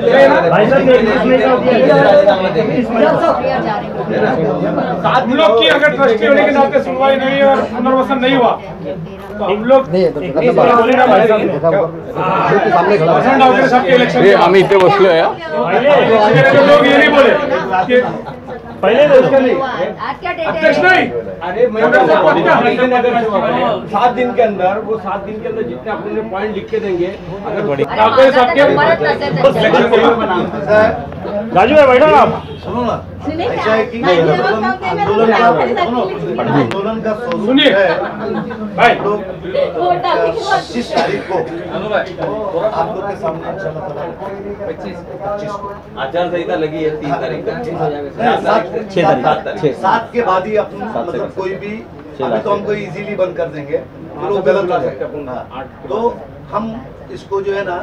भाई साहब ने 31 मई का हो गया है। हम लोग की अगर ट्रस्टी होने के नाते सुनवाई नहीं और पुनर्वसन नहीं हुआ तो हम लोग आम्ही इथे बसलोय लोग ये नहीं बोले कि पहले आज क्या डेट अध्यक्ष है? नहीं, अरे मैं 7 दिन के अंदर, वो 7 दिन के अंदर जितने अपने पॉइंट लिख के देंगे, राजू भाई बैठो आप। सुनो ना, ऐसा है कि आंदोलन का सुनिए भाई, लोग 25 तारीख को आप लोग के सामने 25 आचार संहिता लगी है 3 तारीख तक, 7 के बाद ही अपन मतलब कोई भी, अभी तो हमको इजीली बंद कर देंगे, फिर वो गलत हो जाएगा। तो हम इसको जो है ना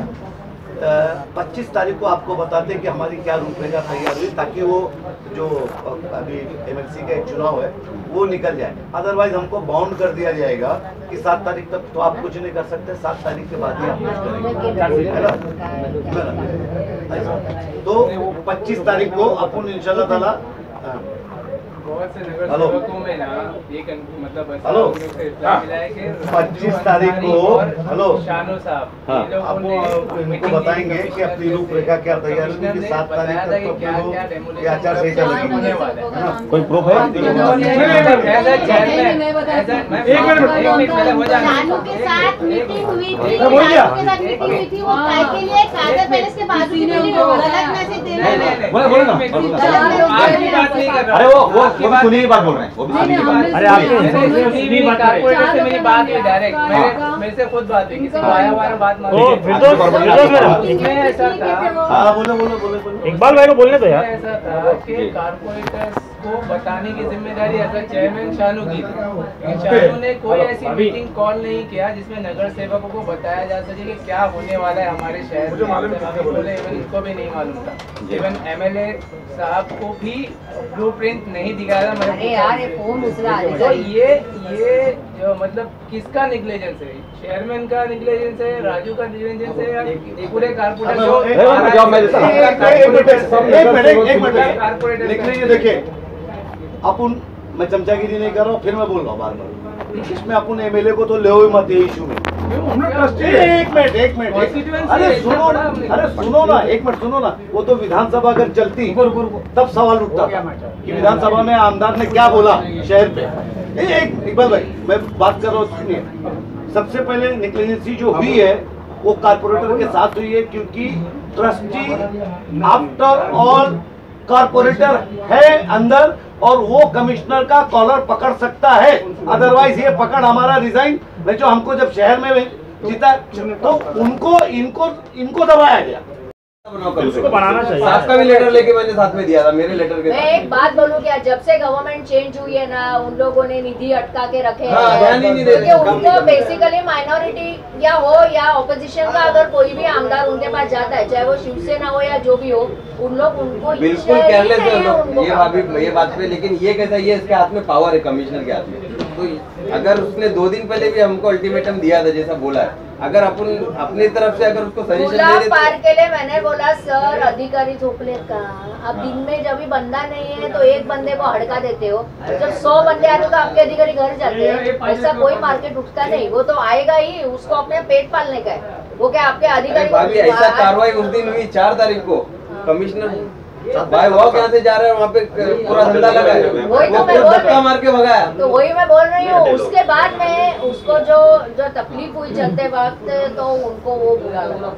25 तारीख को आपको बताते हैं कि हमारी क्या रूपरेखा तैयार हुई, ताकि वो जो अभी एमएलसी का एक चुनाव है वो निकल जाए। अदरवाइज हमको बाउंड कर दिया जाएगा कि 7 तारीख तक तो आप कुछ नहीं कर सकते, 7 तारीख के बाद ही आप कुछ करेंगे, है ना? तो 25 तारीख को अपन इंशाल्लाह ताला बहुत से नगर हेलो सेवकों में ना एक मतलब हेलो 25 तारीख को हेलो शानो साहब आपको इनको बताएंगे कि अपनी रूपरेखा क्या तैयार है, क्योंकि 7 तारीख तक तो अपने लोग आचार संहिता लगेगी। कोई प्रूफ है? एक मिनट, शानू के साथ मीटिंग हुई थी, शानू के साथ मीटिंग हुई थी, वो काय के लिए कादर पैलेस के बाजू की बिल्डिंग में गलत मैसेज दे रहे हैं। बोलो ना, अरे वो सुनी की बात बोल रहे हैं, वो भी सुनी की बात। अरे आपके कारपोरेटर से मेरी बात हुई डायरेक्ट, मेरे से खुद बात हुई, किसी को आया हुआ बात मार इसमें ऐसा था। बोलो इकबाल भाई को बोलने दो यार। ऐसा था कि कारपोरेटर्स को बताने की जिम्मेदारी ऐसा चेयरमैन शानू की थी, लेकिन शानू ने कोई ऐसी मीटिंग कॉल नहीं किया जिसमें नगर सेवकों को बताया जा सके कि क्या होने वाला है हमारे शहर में। बोले इवन इनको भी नहीं मालूम था, इवन एमएलए साहब को भी ब्लूप्रिंट नहीं दिखाया था। अरे यार ये फोन दूसरा तो ये जो मतलब किसका निग्लेजेंस है? चेयरमैन का निग्लेजेंस है, राजू का निग्लेजेंस है, या पूरे कारपोरेटर? देखिए अपन, मैं चमचागिरी नहीं कर रहा हूँ, फिर मैं बोल रहा हूँ बार बार, इसमें अपन एमएलए को तो ले हुए मत ये इशू में। एक मिनट अरे सुनो ना, एक मिनट सुनो ना। वो तो विधानसभा अगर चलती तब सवाल उठता कि विधानसभा में आमदार ने क्या बोला शहर पे। एक इकबाल भाई मैं बात कर रहा हूँ, सुनिए। सबसे पहले नेग्लिजेंसी जो हुई है वो कारपोरेटर के साथ हुई है, क्योंकि ट्रस्टी आफ्टर ऑल कारपोरेटर है अंदर और वो कमिश्नर का कॉलर पकड़ सकता है। अदरवाइज ये पकड़ हमारा रिजाइन में जो हमको जब शहर में जीता तो इनको दबाया गया। उसको बनाना चाहिए। आपका भी लेटर लेके मैंने साथ में दिया था, मेरे लेटर के मैं एक बात बोलूं क्या, जब से गवर्नमेंट चेंज हुई है ना, उन लोगों ने निधि अटका के रखे हैं, क्योंकि उनको बेसिकली माइनॉरिटी या हो या ऑपोजिशन का अगर कोई भी आमदार उनके पास जाता है, चाहे वो शिवसेना हो या जो भी हो, उन लोग उनको बिल्कुल केयरलेस है लोग ये बात पे। लेकिन ये कैसा, ये इसके हाथ में पावर है, कमिश्नर के हाथ में। तो अगर उसने 2 दिन पहले भी हमको अल्टीमेटम दिया था जैसा बोला है, अगर अपन अपनी तरफ से अगर उसको सजेशन दे देते। पार के लिए मैंने बोला सर अधिकारी झोपले का, अब दिन में जब भी बंदा नहीं है तो एक बंदे को हड़का देते हो, जब 100 बंदे आते तो आपके अधिकारी घर जाते हैं। ऐसा कोई मार्केट उठता नहीं, वो तो आएगा ही, उसको अपने पेट पालने का है। वो क्या आपके अधिकारी ऐसा कार्रवाई उस दिन हुई 4 तारीख को, कमिश्नर भाई वॉक यहाँ से जा रहे हैं, वहाँ पे पूरा धंधा लगा है, वही तो मैं धक्का मार के भगाया। तो वही मैं बोल रही हूँ। उसके बाद में उसको जो तकलीफ हुई चलते वक्त, तो उनको वो बुरा लगा।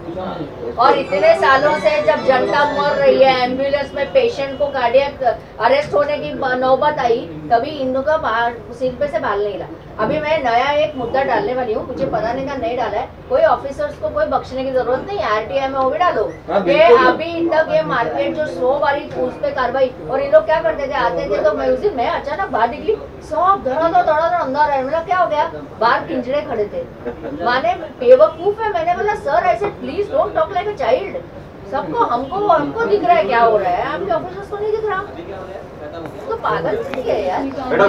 और इतने सालों से जब जनता मर रही है, एम्बुलेंस में पेशेंट को कार्डियक अरेस्ट होने की नौबत आई, तभी इनका सिर पे से बाल नहीं रहा। अभी मैं नया एक मुद्दा डालने वाली हूँ, मुझे पता नहीं था नहीं डाला है। कोई ऑफिसर्स को कोई बख्शने की जरूरत नहीं, आरटीआई में वो भी डालो। अभी तक ये मार्केट जो 100 बारी उस पे कार्रवाई, और ये लोग क्या करते थे, आते थे तो म्यूजिक में अचानक बाहर निकली, सब धड़ा अंदर है। मतलब क्या हो गया, बाहर पिंजरे खड़े थे, माने बेवकूफ है। मैंने बोला सर ऐसे please don't talk like a child. सबको हमको दिख रहा है क्या हो रहा है, आपके ऑफिसर्स को नहीं दिख रहा, तो पागल नहीं है यार। मैडम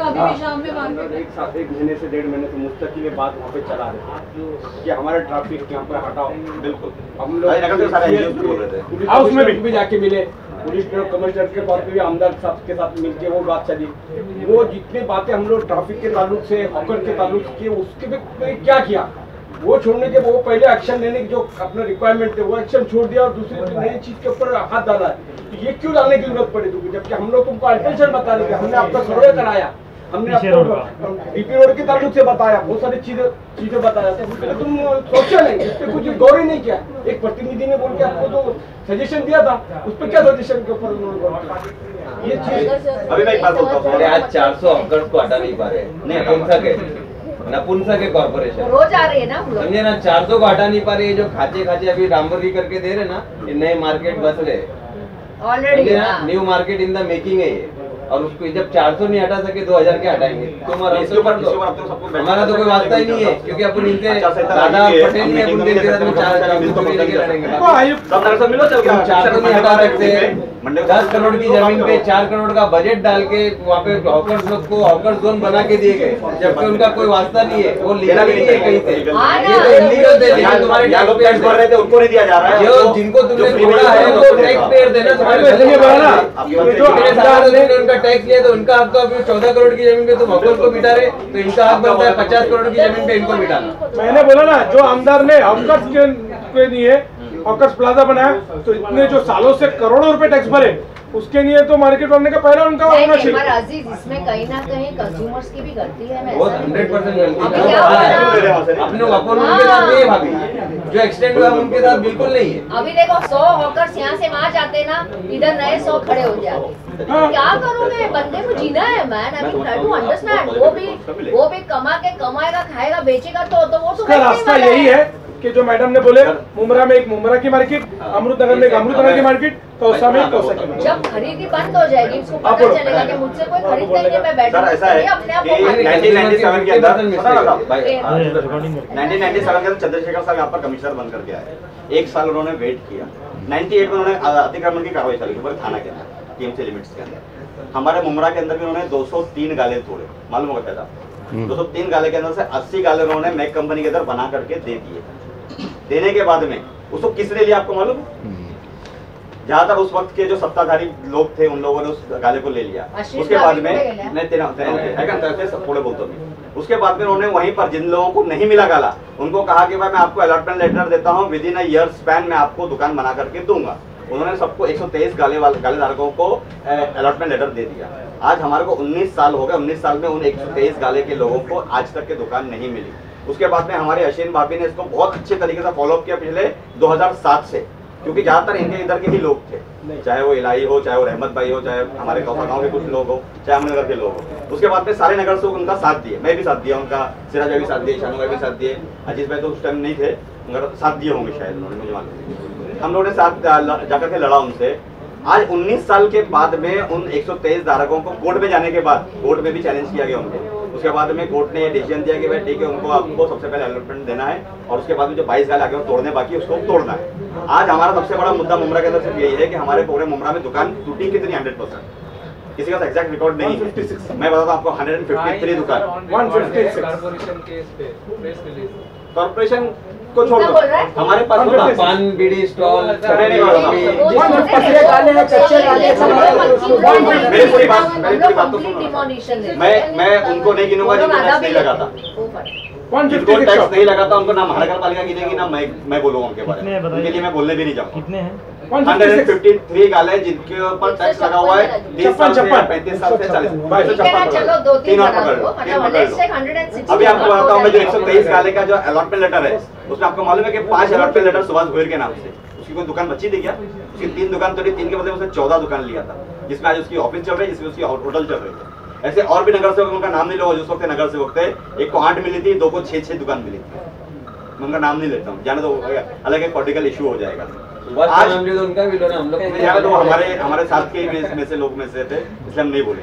अभी भी शाम में मार्केट 1 महीने से 1.5 महीने से मुस्तकिल बात वहाँ पे चला रहे थे कि हमारा ट्रैफिक यहाँ पर हटाओ। बिल्कुल हम लोग हाउस में भी जाके मिले, पुलिस कमिश्नर के पास भी आमदार साहब के साथ मिलके वो बात चली। वो जितने बातें हम लोग ट्रैफिक के ताल्लुक से, हॉकर के ताल्लुक से, उसके भी क्या किया, वो छोड़ने के वो पहले एक्शन लेने की जो अपना रिक्वायरमेंट थे वो एक्शन छोड़ दिया और दूसरी नई चीज के ऊपर हाथ डाला है। तो ये क्यों डालने की जरूरत पड़ी तुमको, जबकि हम लोग तुमको अल्टेंशन बता रहे थे, हमने आपका सर्वे कराया, हमने आपको डीपी रोड के ताल्लुक से बताया, बहुत सारी चीजें बताया, तो तुम सोचा नहीं, इस पर कुछ गौर ही नहीं किया। एक प्रतिनिधि ने बोल के आपको तो सजेशन दिया था, उस पर क्या सजेशन के ऊपर उन्होंने ये चीज। अभी मैं एक बात बोलता हूँ, आज 400 हॉकर्स को हटा नहीं पा रहे, नपुंसक है कॉर्पोरेशन, रोज आ रही है ना, समझे ना, 400 को हटा नहीं पा रही है। जो खाचे अभी डांबरी करके दे रहे ना, ये नए मार्केट बस रहे already, new market in the making है ये। और उसको जब 400 नहीं हटा सके 2000 के हटाएंगे। हमारा तो कोई वास्ता ही नहीं है, क्योंकि अपन इनसे दादा पटेल नहीं, अपन इनके साथ में 400 नहीं हटा सकते। 10 करोड़ की जमीन पे 4 करोड़ का बजट डाल के वहाँ पे हॉकर्स लोग को हॉकर जोन बना के दिए गए, जबकि उनका कोई वास्ता नहीं है, वो लीगल नहीं है कहीं से, ये तो इलीगल थे। लेकिन तुम्हारे टैक्स पेयर भर रहे थे, उनको नहीं दिया जा रहा है। जो जिनको तुमने छोड़ा है वो टैक्स पेयर देना, तुम्हारे उनका टैक्स लिया तो उनका हक, तो अभी 14 करोड़ की जमीन पे तुम हॉकर को बिठा रहे, तो इनका हक बनता है 50 करोड़ की जमीन पे इनको बिठाना। मैंने बोला ना, जो आमदार ने हॉकर्स के लिए हॉकर्स प्लाजा बनाया, तो इतने जो सालों से करोड़ों रुपए टैक्स भरे, उसके लिए तो मार्केट बनने का पहला उनका होना चाहिए। अजीज, इसमें कहीं ना कहीं कंज्यूमर्स की भी गलती है। वो 100% गलती है, अपने उनके साथ नहीं है भाभी, जो एक्सटेंड हुआ उनके साथ बिल्कुल नहीं है। अभी देखो 100 हॉकर्स यहाँ से वहाँ जाते ना, इधर नए 100 खड़े हो जाते, क्या करोगे, बंदे को जीना है man. I mean try to understand, वो भी कमाएगा खाएगा बेचेगा, तो वो तो रास्ता यही है कि जो मैडम ने बोले, मुमरा में एक मुमरा की मार्केट, अमृतनगर में एक अमृतनगर की मार्केट, कौसा में कौसा की। जब खरीदी बंद हो जाएगी, उसको पता चलेगा कि मुझसे कोई खरीदता ही नहीं, मैं बैठा अपने आप को। 1997 के अंदर 1997 के अंदर चंद्रशेखर साहब यहाँ पर कमिश्नर बन करके आए। 1 साल उन्होंने वेट किया। 98 में उन्होंने अतिक्रमण की कार्रवाई चालू की थाना के अंदर, टीएमसी लिमिट्स के अंदर। हमारे मुमरा के अंदर भी उन्होंने 203 गाले तोड़े, मालूम होगा क्या था? 203 गाले के अंदर से 80 गाले उन्होंने मैक कंपनी के अंदर बना करके दे दिए। देने के बाद में उसको किसने लिया आपको मालूम? ज्यादातर उस वक्त के जो सत्ताधारी लोग थे उन लोगों ने उस गाले को ले लिया। उसके बाद में थोड़े बोलते उसके बाद में उन्होंने वहीं पर जिन लोगों को नहीं मिला गाला उनको कहा कि भाई मैं आपको अलॉटमेंट लेटर देता हूँ, with in a year span में आपको दुकान बना करके दूंगा। उन्होंने सबको 123 गालेधारकों को अलॉटमेंट लेटर दे दिया। आज हमारे को 19 साल हो गए, 19 साल में उन 123 गाले के लोगों को आज तक के दुकान नहीं मिली। उसके बाद में हमारे अश्विन भाभी ने इसको बहुत अच्छे तरीके से फॉलो अप किया पिछले 2007 से, क्योंकि ज्यादातर इनके इधर के ही लोग थे, चाहे वो इलाही हो, चाहे वो रहमत भाई हो, चाहे हमारे कौसा गाँव के कुछ लोग हो, चाहे अमनगर के लोग हो। उसके बाद में सारे नगर से उनका साथ दिए, मैं भी साथ दिया उनका, सिराज भाई भी साथ दिए, शानू भाई भी साथ दिए, अजीत भाई तो उस टाइम नहीं थे मगर साथ दिए होंगे शायद उन्होंने, मुझे मालूम। हम लोगों ने साथ जाकर के लड़ा उनसे। आज 19 साल के बाद में उन 123 धारकों को कोर्ट में जाने के बाद, कोर्ट में भी चैलेंज किया गया उनको, उसके बाद में कोर्ट ने डिसीजन दिया कि भाई ठीक है उनको आपको सबसे पहले अलॉटमेंट देना है और उसके बाद में जो 22 गाल आगे तोड़ने बाकी उसको तोड़ना है। आज हमारा सबसे बड़ा मुद्दा मुमरा के अंदर सिर्फ यही है कि हमारे पूरे मुमरा में दुकान टूटी कितनी 100%, किसी का एग्जैक्ट रिकॉर्ड नहीं है। मैं बताता हूँ आपको 153 दुकान, 156 कॉर्पोरेशन को छोड़ दो, हमारे पास पान बीड़ी स्टॉल, मेरी पूरी बात तो सुनो। मैं उनको नहीं गिनूंगा जिनको टैक्स नहीं लगाता, जिनको टैक्स नहीं लगाता उनको ना महानगर पालिका गिनेगी ना मैं बोलूंगा उनके बारे में, उनके लिए मैं बोलने भी नहीं जाऊंगा। कितने हैं? 153 गाल है जिनके ऊपर टैक्स लगा हुआ है 30 साल से 35 साल से 40। अभी आपको बताता हूँ मैं जो 123 गाले का जो अलॉटमेंट लेटर है उसमें आपको मालूम है कि 5 अलॉटमेंट लेटर सुभाष गोयल के नाम से, उसकी कोई दुकान बची थी क्या? उसकी 3 दुकान तोड़ी, 3 के बदले उसने 14 दुकान लिया था, जिसमें आज उसकी ऑफिस चल रही है, जिसमें उसकी होटल चल रही है। ऐसे और भी नगर सेवक, उनका नाम नहीं लोगे, जिस वक्त नगर सेवक थे, एक को 8 मिली थी, 2 को 6 दुकान मिली थी, मैं उनका नाम नहीं लेता हूँ, जाने तो अलग एक पॉलिटिकल इशू हो जाएगा। आज उनका भी हम लोग तो हमारे साथ के में से लोग में से थे, इसलिए हम नहीं बोले।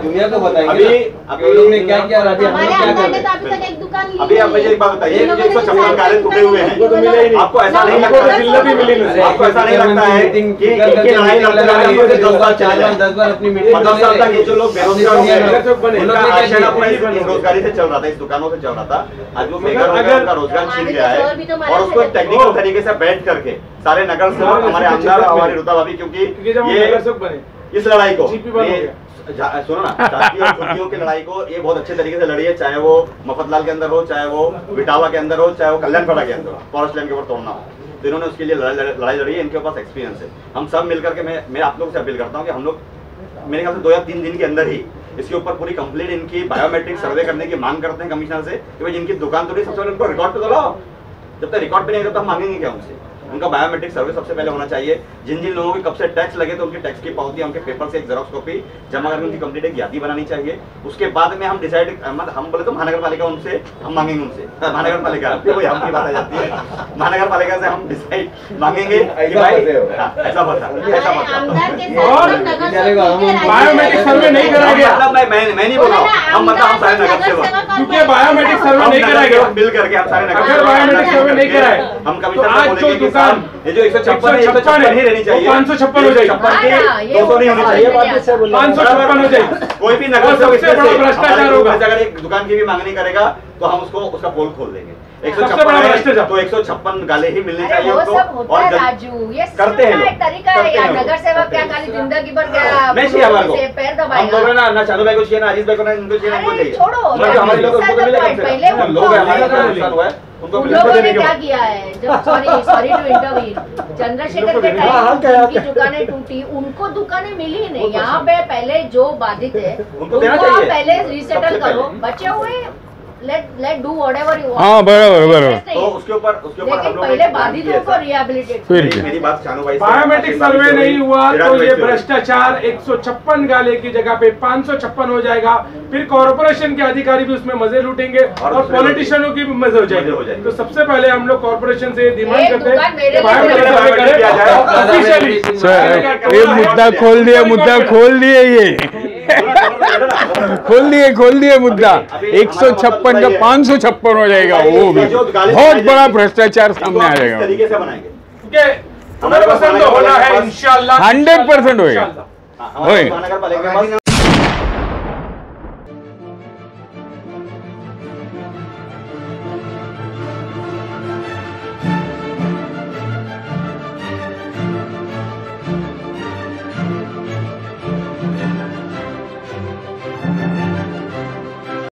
दुनिया को बताएंगे अभी लोग ने क्या किया, अभी आप मुझे एक बात बताइए, 156 गाले टूटे हुए हैं, आपको ऐसा नहीं लगता है, आपको ऐसा नहीं लगता है कि लड़ाई लड़ते 10 बार अपनी 15 साल तक ये जो लोग बेरोजगार रोजगारी से चल रहा था, इस दुकानों से चल रहा था, आज वो बेघर का रोजगार छीन गया है और उसको टेक्निकल तरीके से बैठ करके सारे नगर सेवक, हमारे आमदार, हमारी रुता भाभी, क्योंकि ये इस लड़ाई को सुनो ना, जाति और छुट्टियों की लड़ाई को ये बहुत अच्छे तरीके से लड़ी है, चाहे वो मफतलाल के अंदर हो, चाहे वो विटावा के अंदर हो, चाहे वो कल्याणपड़ा के अंदर हो, फॉरेस्ट लैंड के ऊपर तोड़ना हो, तो इन्होंने उसके लिए लड़ाई लड़ी है, इनके पास एक्सपीरियंस है। हम सब मिलकर के मैं आप लोग से अपील करता हूँ कि हम लोग मेरे ख्याल से 2 या 3 दिन के अंदर ही इसके ऊपर पूरी कंप्लीट इनकी बायोमेट्रिक सर्वे करने की मांग करते हैं कमिश्नर से कि भाई जिनकी दुकान तोड़ी सबसे पहले उनको रिकॉर्ड तो दो, जब तक रिकॉर्ड भी नहीं होता हम मांगेंगे क्या उनसे? उनका बायोमेट्रिक सर्वे सबसे पहले होना चाहिए। जिन जिन लोगों के कब से टैक्स लगे तो उनकी टैक्स की पावती, उनके पेपर से एक जेरॉक्स कॉपी जमा करके उनकी कंप्लीट एक यादी बनानी चाहिए। उसके बाद में हम डिसाइड, हम बोले तो महानगर पालिका उनसे हम मांगेंगे, उनसे महानगर पालिका कोई हमकी बात आ जाती है, महानगर पालिका से हम डिसाइड मांगेंगे कि भाई ऐसा बता बायोमेट्रिक सर्वे नहीं कराया गया, मैं नहीं बोल रहा हूँ, हम मतलब हम सारे नगर सेवक, क्योंकि बायोमेट्रिक सर्वे नहीं कराया गया, मिल करके हम सारे नगर बायोमेट्रिक सर्वे नहीं कराए, हम कमिश्नर ये जो 156 ही रहनी चाहिए, 556 हो जाएगी, 200 नहीं होनी चाहिए, 556 हो जाएगी। कोई भी नगर सेवक भ्रष्टाचार होगा, अगर एक दुकान की भी मांगनी करेगा तो हम उसका पोल खोल देंगे। 156 तो 156 गाले ही मिलने चाहिए वो सब उनको, होता है राजू, ये करते हैं एक तरीका है यार। नगर सेवक क्या खाली जिंदगी भर क्या नहीं चाहिए हमारे को, पैर हम दबाएगा? बोल रहे ना चालू भाई को चाहिए ना अजीत भाई को ना इनको चाहिए, इनको चाहिए, छोड़ो, हमारे लोग उनको पहले लोग हमारा हुआ है उनको उन लोगों ने क्या किया है, जब सॉरी टू इंटरवीन, चंद्रशेखर के टाइम उनकी दुकानें टूटी, उनको दुकानें मिली ही नहीं। यहाँ पे पहले जो बाधित है उनको पहले रिसेटल करो, बचे हुए let do whatever you want. हाँ बराबर। तो उसके ऊपर लेकिन पहले बाधितों को रिहेबिलिटेट। मेरी बात शानू भाई, बायोमेट्रिक सर्वे नहीं हुआ तो ये भ्रष्टाचार 156 गाले की जगह पे 556 हो जाएगा, फिर कॉर्पोरेशन के अधिकारी भी उसमें मजे लूटेंगे और पॉलिटिशियनों की भी मजे हो जाएंगे। तो सबसे पहले हम लोग कॉर्पोरेशन से डिमांड करते हैं बायोमेट्रिक सर्वे करें। ये मुद्दा खोल दिया, ये खोल दिए मुद्दा। 156 का 556 हो जाएगा, वो भी बहुत बड़ा भ्रष्टाचार सामने आ जाएगा। तरीके से बनाएंगे, 100% होना है इंशाल्लाह, 100% होएगा। महानगर पालिका